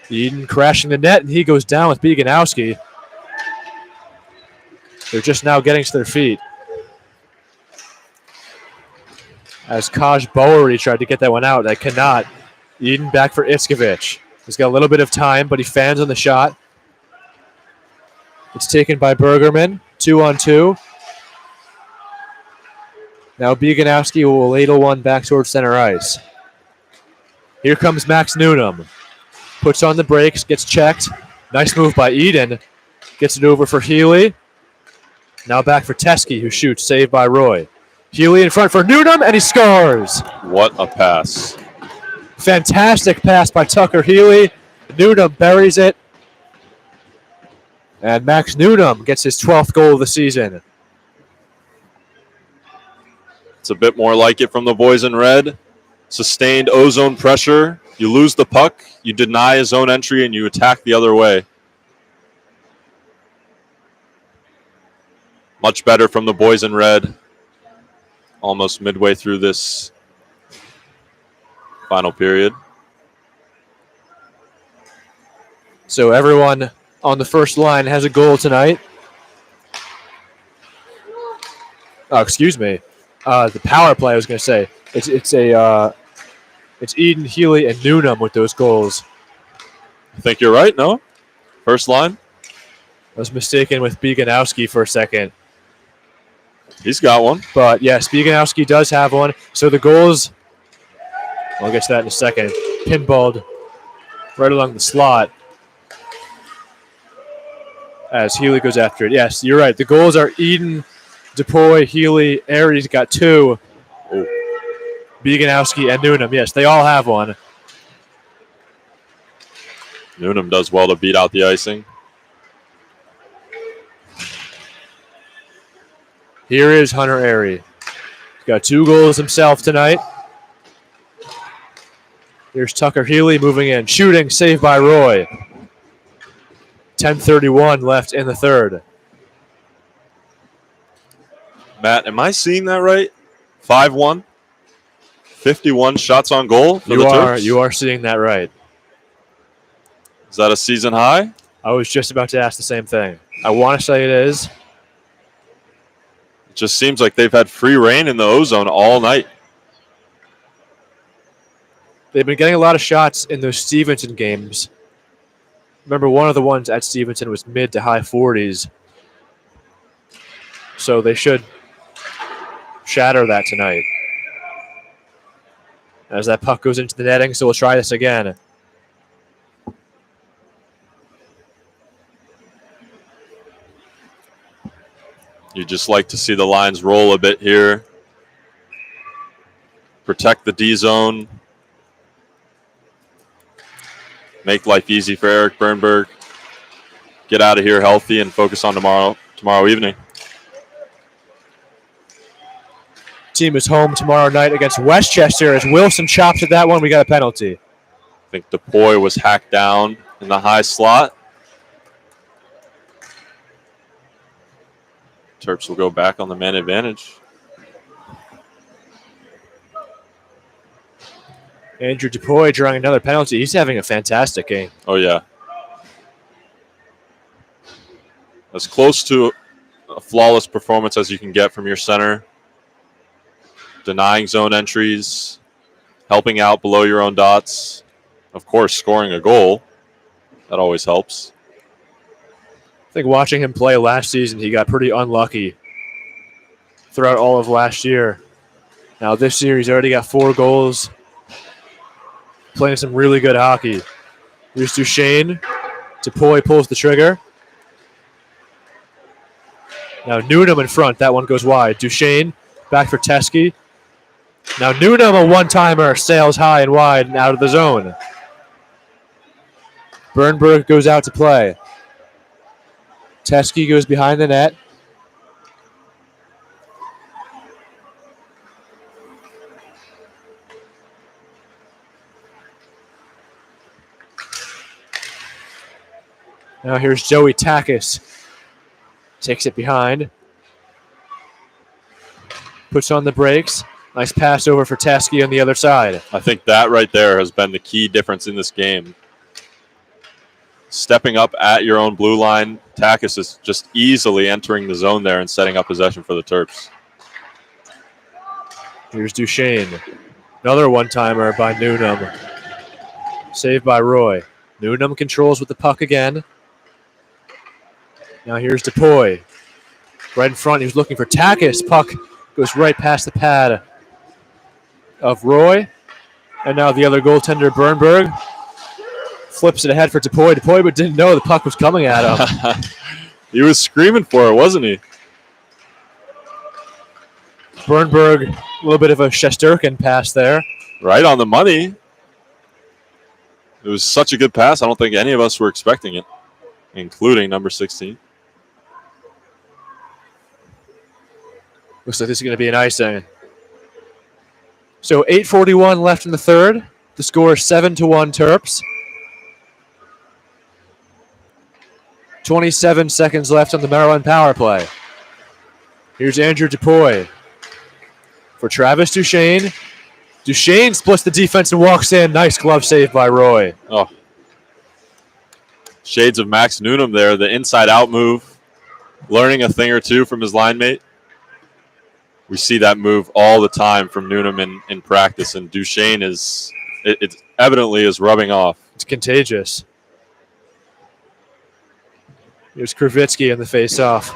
Eden crashing the net, and he goes down with Bieganowski. They're just now getting to their feet. As Kaj Bowery tried to get that one out, they cannot. Eden back for Itzkovich. He's got a little bit of time, but he fans on the shot. It's taken by Bergerman. 2-on-2. Now Bieganowski will ladle one back towards center ice. Here comes Max Newnham. Puts on the brakes, gets checked. Nice move by Eden. Gets it over for Healy. Now back for Teskey, who shoots, saved by Roy. Healy in front for Newnham, and he scores. What a pass. Fantastic pass by Tucker Healy. Newnham buries it. And Max Newnham gets his 12th goal of the season. It's a bit more like it from the boys in red. Sustained ozone pressure. You lose the puck, you deny a zone entry, and you attack the other way. Much better from the boys in red. Almost midway through this final period. So everyone on the first line has a goal tonight. Oh, excuse me. The power play, I was going to say. It's Eden, Healy, and Newnham with those goals. I think you're right, no? First line? I was mistaken with Bieganowski for a second. He's got one. But yes, Bieganowski does have one. So the goals, I'll get to that in a second, pinballed right along the slot. as Healy goes after it. Yes, you're right. The goals are Eden, DePoy, Healy, Aries got 2. Oh, Beganowski and Noonan. Yes, they all have one. Noonan does well to beat out the icing. Here is Hunter Airy. He's got 2 goals himself tonight. Here's Tucker Healy moving in. Shooting, saved by Roy. 10:31 left in the third. Matt, am I seeing that right? 5-1? 51 shots on goal for the Terps? You are seeing that right. Is that a season high? I was just about to ask the same thing. I want to say it is. It just seems like they've had free reign in the O-zone all night. They've been getting a lot of shots in those Stevenson games. Remember, one of the ones at Stevenson was mid to high 40s. So they should shatter that tonight. As that puck goes into the netting, so we'll try this again. You just like to see the lines roll a bit here. Protect the D zone. Make life easy for Eric Bernberg. Get out of here healthy and focus on tomorrow evening. Team is home tomorrow night against Westchester. As Wilson chops at that one, we got a penalty. I think DePoy was hacked down in the high slot. Terps will go back on the man advantage. Andrew DePoy drawing another penalty. He's having a fantastic game. Oh, yeah. As close to a flawless performance as you can get from your center. Denying zone entries, helping out below your own dots. Of course, scoring a goal. That always helps. I think watching him play last season, he got pretty unlucky throughout all of last year. Now this year, he's already got 4 goals. Playing some really good hockey. Here's Duchesne. DePoy pulls the trigger. Now Newnham in front. That one goes wide. Duchesne back for Teskey. Now Newnham, a one-timer, sails high and wide and out of the zone. Bernberg goes out to play. Teskey goes behind the net. Now here's Joey Takis. Takes it behind. Puts on the brakes. Nice pass over for Teskey on the other side. I think that right there has been the key difference in this game. Stepping up at your own blue line, Takis is just easily entering the zone there and setting up possession for the Terps. Here's Duchesne. Another one-timer by Newnham. Saved by Roy. Newnham controls with the puck again. Now here's DePoy. Right in front, he was looking for Takis. Puck goes right past the pad of Roy. And now the other goaltender, Bernberg, flips it ahead for DePoy. DePoy but didn't know the puck was coming at him. He was screaming for it, wasn't he? Bernberg, a little bit of a Shesterkin pass there. Right on the money. It was such a good pass. I don't think any of us were expecting it, including number 16. Looks like this is going to be an icing. So 8:41 left in the third. The score is 7-1 Terps. 27 seconds left on the Maryland power play. Here's Andrew DePoy for Travis Duchesne. Duchesne splits the defense and walks in. Nice glove save by Roy. Oh, shades of Max Newnham there. The inside-out move, learning a thing or two from his line mate. We see that move all the time from Newnham in practice, and Duchesne it evidently is rubbing off. It's contagious. Here's Kravitsky in the face-off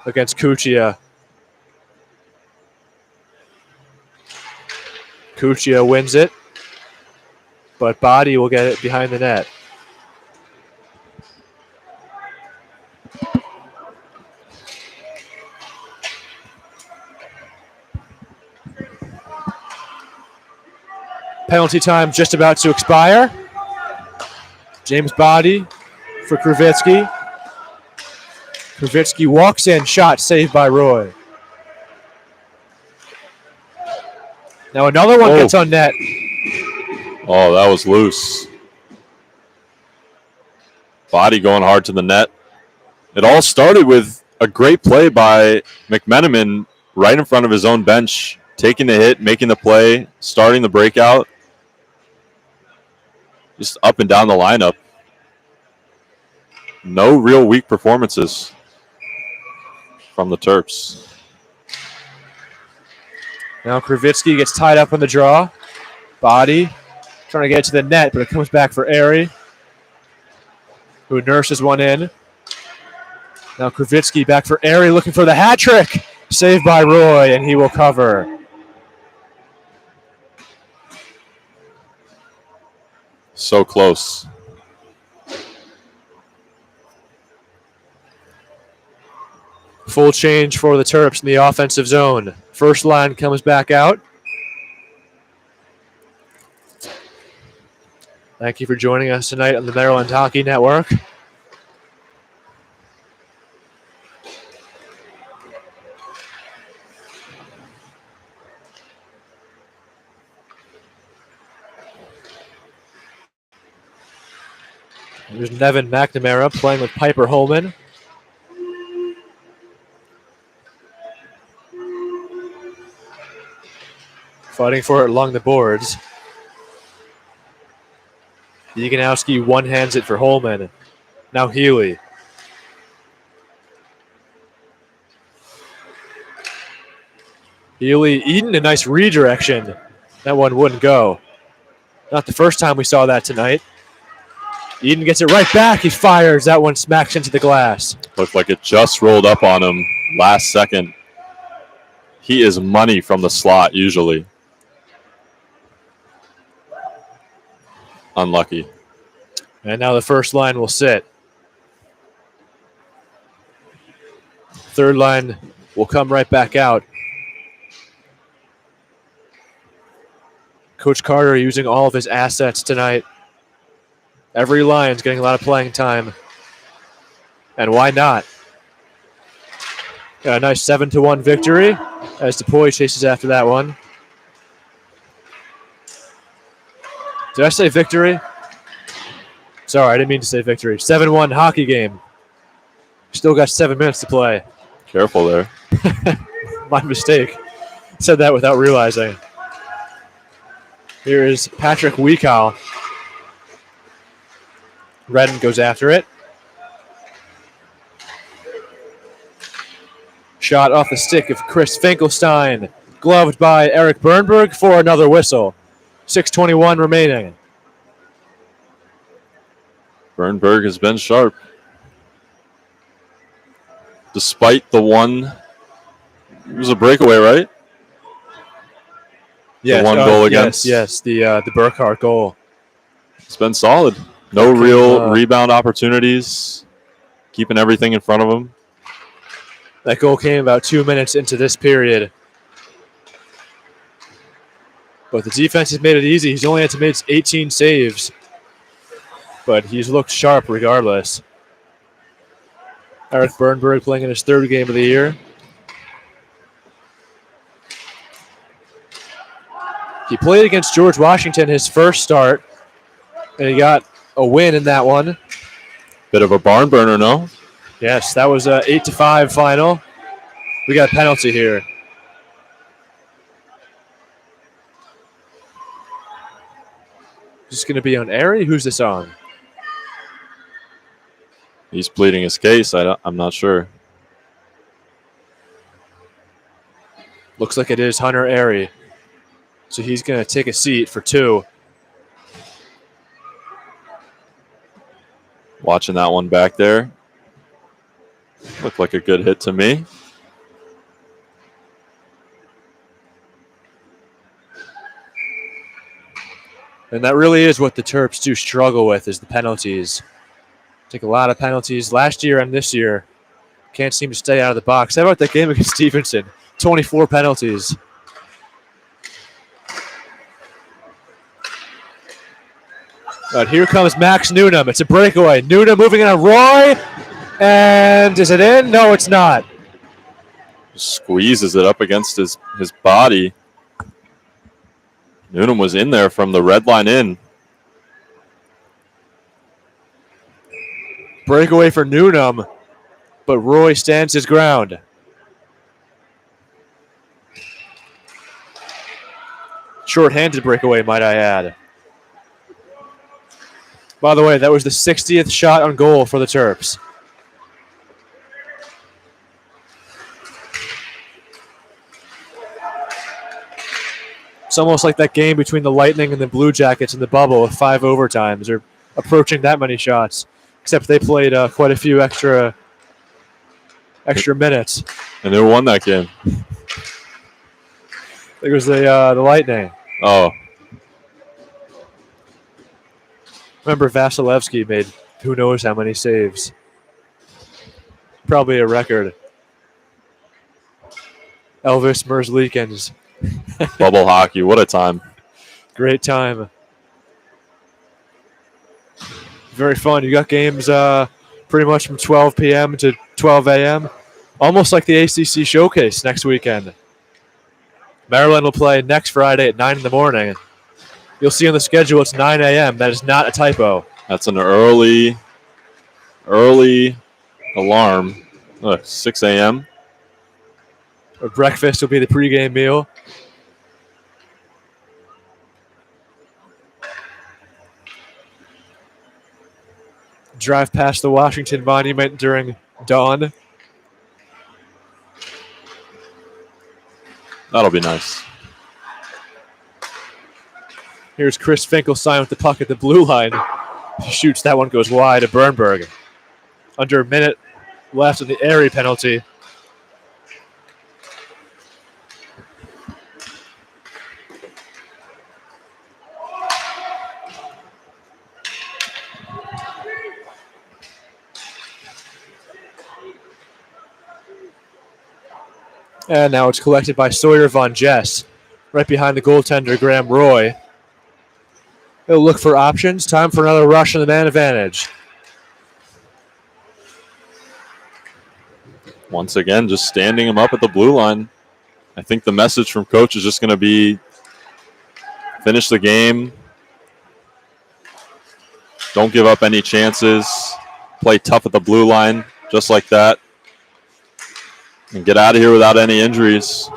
against Kuchia. Kuchia wins it, but Body will get it behind the net. Penalty time just about to expire. James Body for Kravitsky. Kravitsky walks in, shot saved by Roy. Now another one gets on net. Oh, that was loose. Body going hard to the net. It all started with a great play by McMenamin right in front of his own bench, taking the hit, making the play, starting the breakout. Just up and down the lineup. No real weak performances from the Terps. Now Kravitsky gets tied up on the draw. Body trying to get it to the net, but it comes back for Airy, who nurses one in. Now Kravitsky back for Airy, looking for the hat trick. Saved by Roy, and he will cover. So close. Full change for the Terps in the offensive zone. First line comes back out. Thank you for joining us tonight on the Maryland Hockey Network. There's Nevin McNamara playing with Piper Holman. Fighting for it along the boards. Eganowski one-hands it for Holman. Now Healy. Healy eating a nice redirection. That one wouldn't go. Not the first time we saw that tonight. Eden gets it right back. He fires. That one smacks into the glass. Looked like it just rolled up on him last second. He is money from the slot usually. Unlucky. And now the first line will sit. Third line will come right back out. Coach Carter using all of his assets tonight. Every line's getting a lot of playing time. And why not? Got a nice 7-1 victory as DePoy chases after that one. Did I say victory? Sorry, I didn't mean to say victory. 7-1 hockey game. Still got 7 minutes to play. Careful there. My mistake. Said that without realizing. Here is Patrick Weekow. Redden goes after it. Shot off the stick of Chris Finkelstein. Gloved by Eric Bernberg for another whistle. 6:21 remaining. Bernberg has been sharp. Despite the one, it was a breakaway, right? Yes, the one goal against. Yes, the Burkhart goal. It's been solid. No real rebound opportunities. Keeping everything in front of him. That goal came about 2 minutes into this period. But the defense has made it easy. He's only had to make 18 saves. But he's looked sharp regardless. Eric Bernberg playing in his third game of the year. He played against George Washington his first start, and he got a win in that one. Bit of a barn burner, no? Yes, that was an 8-5 final. We got a penalty here. Is this going to be on Airy? Who's this on? He's pleading his case. I'm not sure. Looks like it is Hunter Airy. So he's going to take a seat for 2. Watching that one back there. Looked like a good hit to me. And that really is what the Terps do struggle with, is the penalties. Take a lot of penalties last year and this year. Can't seem to stay out of the box. How about that game against Stevenson? 24 penalties. But here comes Max Newnham. It's a breakaway. Newnham moving in on Roy. And is it in? No, it's not. Squeezes it up against his body. Newnham was in there from the red line in. Breakaway for Newnham. But Roy stands his ground. Short-handed breakaway, might I add. By the way, that was the 60th shot on goal for the Terps. It's almost like that game between the Lightning and the Blue Jackets in the bubble with 5 overtimes, or approaching that many shots. Except they played quite a few extra minutes. And who won that game? It was the Lightning. Oh. Remember, Vasilevsky made who knows how many saves. Probably a record. Elvis Merzlikins. Bubble hockey, what a time. Great time. Very fun. You got games pretty much from 12 p.m. to 12 a.m. Almost like the ACC Showcase next weekend. Maryland will play next Friday at 9 in the morning. You'll see on the schedule it's 9 a.m. That is not a typo. That's an early alarm. 6 a.m. Breakfast will be the pregame meal. Drive past the Washington Monument during dawn. That'll be nice. Here's Chris Finkelstein with the puck at the blue line. He shoots. That one goes wide to Bernberg. Under a minute left of the Airy penalty. And now it's collected by Sawyer Von Jess, right behind the goaltender, Graham Roy. He'll look for options. Time for another rush on the man advantage. Once again, just standing him up at the blue line. I think the message from coach is just going to be finish the game. Don't give up any chances. Play tough at the blue line, just like that. And get out of here without any injuries.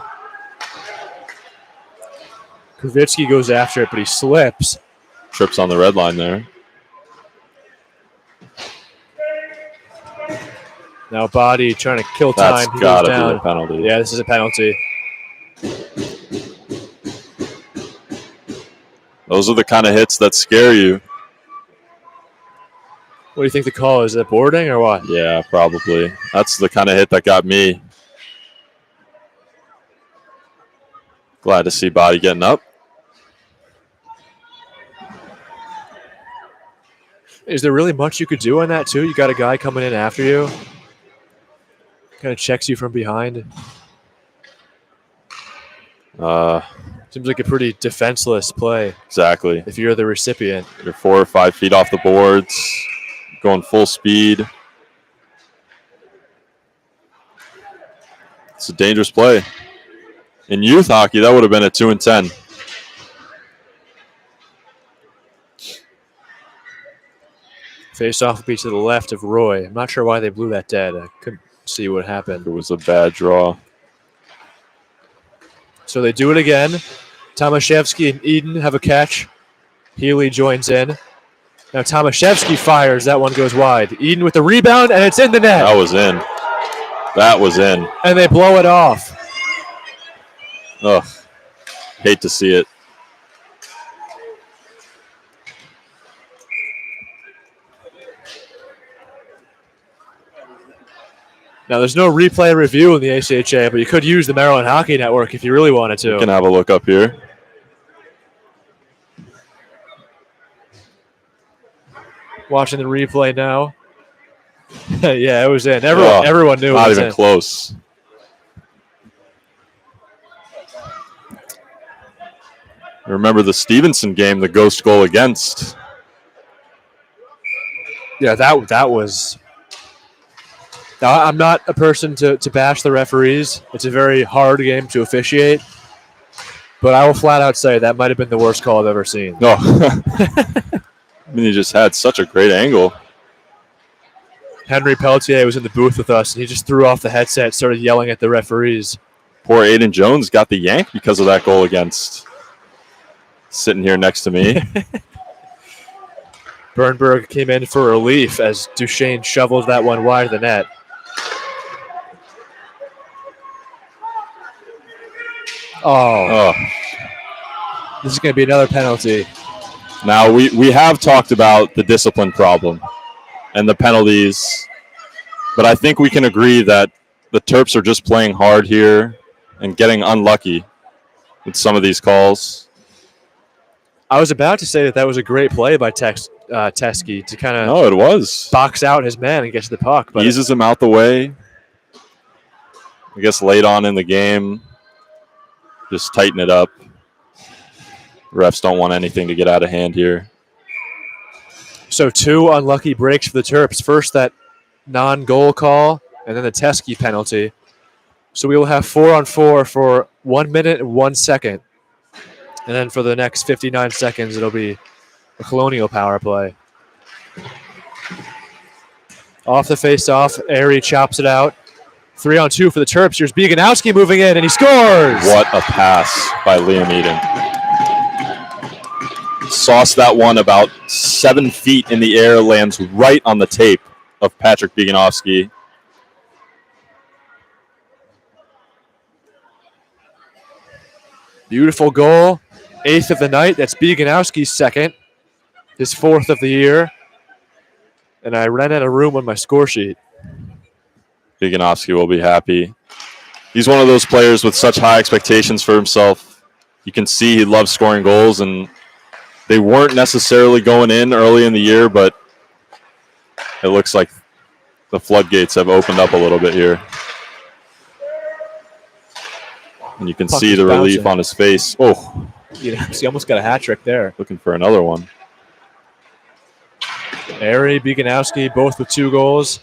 Kravitsky goes after it, but he slips. Trips on the red line there. Now Body trying to kill time. That's got to be a penalty. Yeah, this is a penalty. Those are the kind of hits that scare you. What do you think the call is? Is it boarding or what? Yeah, probably. That's the kind of hit that got me. Glad to see Body getting up. Is there really much you could do on that, too? You got a guy coming in after you. Kind of checks you from behind. Seems like a pretty defenseless play. Exactly. If you're the recipient. You're 4 or 5 feet off the boards, going full speed. It's a dangerous play. In youth hockey, that would have been a 2 and 10. Face-off will be to the left of Roy. I'm not sure why they blew that dead. I couldn't see what happened. It was a bad draw. So they do it again. Tomaszewski and Eden have a catch. Healy joins in. Now Tomaszewski fires. That one goes wide. Eden with the rebound, and it's in the net. That was in. That was in. And they blow it off. Ugh. Hate to see it. Now, there's no replay review in the ACHA, but you could use the Maryland Hockey Network if you really wanted to. You can have a look up here. Watching the replay now. Yeah, it was in. Everyone knew it was in. Not even close. Remember the Stevenson game, the ghost goal against. Yeah, that was. Now, I'm not a person to bash the referees. It's a very hard game to officiate. But I will flat out say that might have been the worst call I've ever seen. No. I mean, he just had such a great angle. Henry Pelletier was in the booth with us, and he just threw off the headset, started yelling at the referees. Poor Aiden Jones got the yank because of that goal against. Sitting here next to me. Bernberg came in for relief as Duchesne shoveled that one wide of the net. Oh. This is going to be another penalty. Now, we have talked about the discipline problem and the penalties, but I think we can agree that the Terps are just playing hard here and getting unlucky with some of these calls. I was about to say that was a great play by Teskey to kind of it was box out his man and get to the puck. But eases him out the way. I guess late on in the game, just tighten it up. Refs don't want anything to get out of hand here. So 2 unlucky breaks for the Terps. First, that non-goal call, and then the Teskey penalty. So we will have 4-on-4 for 1 minute and 1 second. And then for the next 59 seconds, it'll be a Colonial power play. Off the face-off, Airy chops it out. 3-on-2 for the Terps. Here's Bieganowski moving in, and he scores! What a pass by Liam Eden. Sauce that one about 7 feet in the air, lands right on the tape of Patrick Bieganowski. Beautiful goal. 8th of the night. That's Bieganowski's second. His 4th of the year. And I ran out of room on my score sheet. Bieganowski will be happy. He's one of those players with such high expectations for himself. You can see he loves scoring goals, and they weren't necessarily going in early in the year, but it looks like the floodgates have opened up a little bit here. And you can see the relief on his face. Oh, he almost got a hat trick there. Looking for another one. Airy, Bieganowski, both with 2 goals.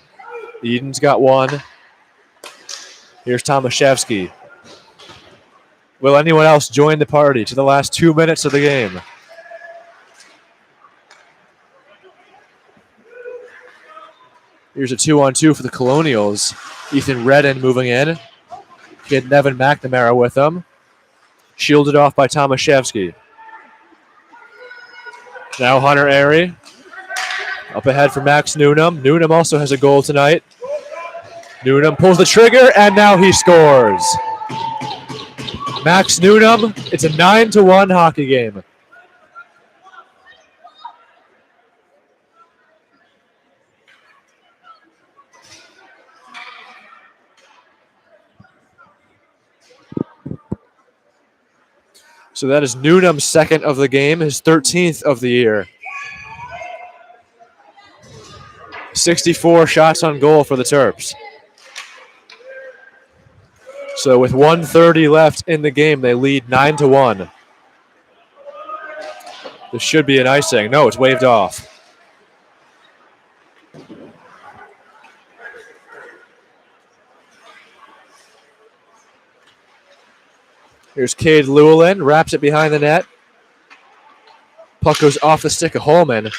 Eden's got 1. Here's Tomaszewski. Will anyone else join the party to the last 2 minutes of the game? Here's a 2-on-2 for the Colonials. Ethan Redden moving in. He had Nevin McNamara with him. Shielded off by Tomaszewski. Now Hunter Airy. Up ahead for Max Newnham. Newnham also has a goal tonight. Newnham pulls the trigger, and now he scores. Max Newnham, it's a 9-1 hockey game. So that is Newnham's second of the game, his 13th of the year. 64 shots on goal for the Terps. So with 1:30 left in the game, they lead 9-1. This should be an icing. No, it's waved off. Here's Cade Llewellyn, wraps it behind the net. Puck goes off the stick of Holman.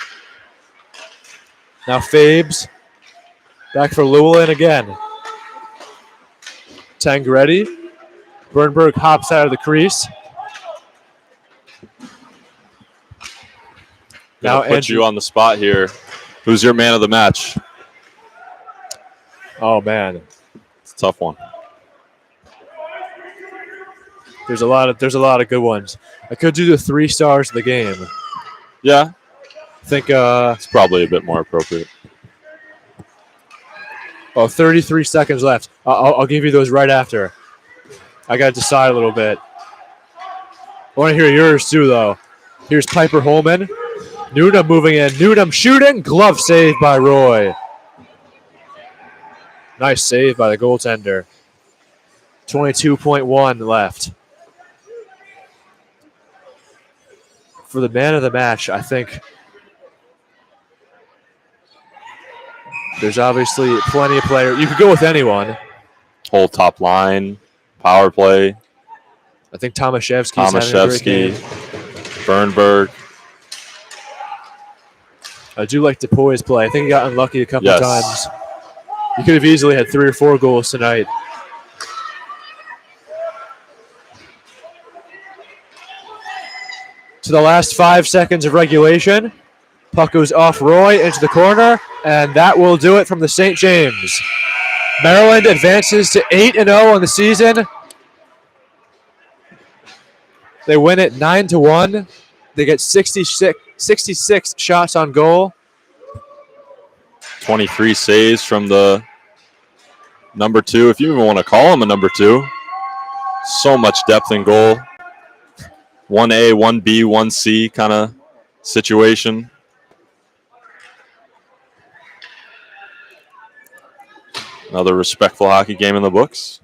Now Fabes, back for Llewellyn again. Tangretti, Bernberg hops out of the crease. Now put you on the spot here. Who's your man of the match? Oh man, it's a tough one. There's a lot of good ones. I could do the 3 stars of the game. Yeah, I think it's probably a bit more appropriate. 33 seconds left. I'll give you those right after. I got to decide a little bit. I want to hear yours too, though. Here's Piper Holman. Newnham moving in. Newnham shooting. Glove saved by Roy. Nice save by the goaltender. 22.1 left. For the man of the match, I think There's obviously plenty of players. You could go with anyone. Whole top line, power play, I think Tomaszewski's having a great game. Bernberg. I do like DePoy's play. I think he got unlucky a couple Yes. times. He could have easily had 3 or 4 goals tonight. To the last 5 seconds of regulation. Puck goes off Roy into the corner, and that will do it from the St. James. Maryland advances to 8-0 on the season. They win it 9-1. They get 66 shots on goal. 23 saves from the number 2, if you even want to call him a number 2. So much depth in goal. 1A, 1B, 1C kind of situation. Another respectful hockey game in the books.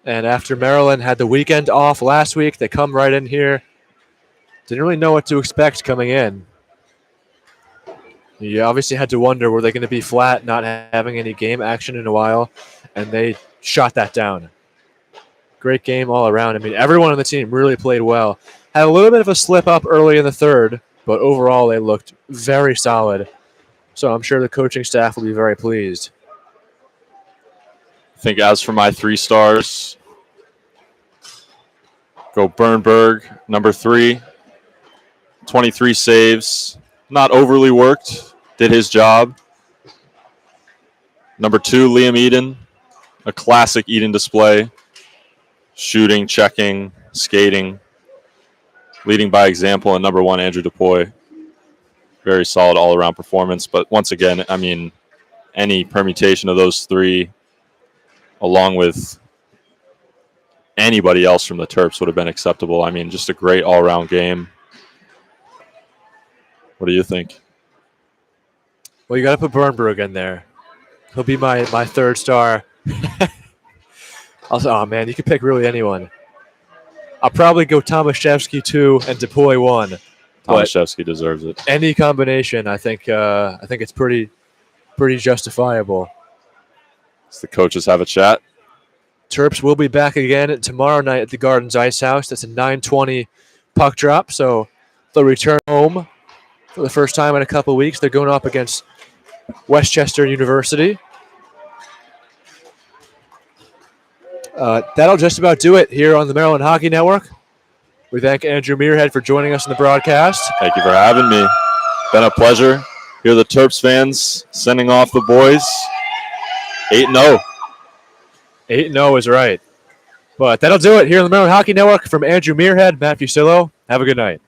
And after Maryland had the weekend off last week, they come right in here. Didn't really know what to expect coming in. You obviously had to wonder, were they going to be flat, not having any game action in a while? And they shot that down. Great game all around. I mean, everyone on the team really played well. Had a little bit of a slip up early in the third, but overall they looked very solid. So I'm sure the coaching staff will be very pleased. I think as for my 3 stars, go Bernberg, number 3. 23 saves. Not overly worked. Did his job. Number 2, Liam Eden. A classic Eden display. Shooting, checking, skating. Leading by example. And number 1, Andrew DePoy. Very solid all-around performance. But once again, I mean, any permutation of those 3, along with anybody else from the Terps, would have been acceptable. I mean, just a great all-around game. What do you think? Well, you got to put Bernberg in there. He'll be my 3rd star. Also, oh man, you could pick really anyone. I'll probably go Tomaszewski 2 and DePoy 1. Tomaszewski deserves it. Any combination, I think it's pretty justifiable. Does the coaches have a chat? Terps will be back again tomorrow night at the Gardens Ice House. That's a 9:20 puck drop, so they'll return home for the first time in a couple of weeks. They're going up against Westchester University. That'll just about do it here on the Maryland Hockey Network. We thank Andrew Muirhead for joining us in the broadcast. Thank you for having me. Been a pleasure. Here are the Terps fans sending off the boys. 8-0. 8-0 is right. But that'll do it here on the Maryland Hockey Network. From Andrew Muirhead, Matt Fusillo. Have a good night.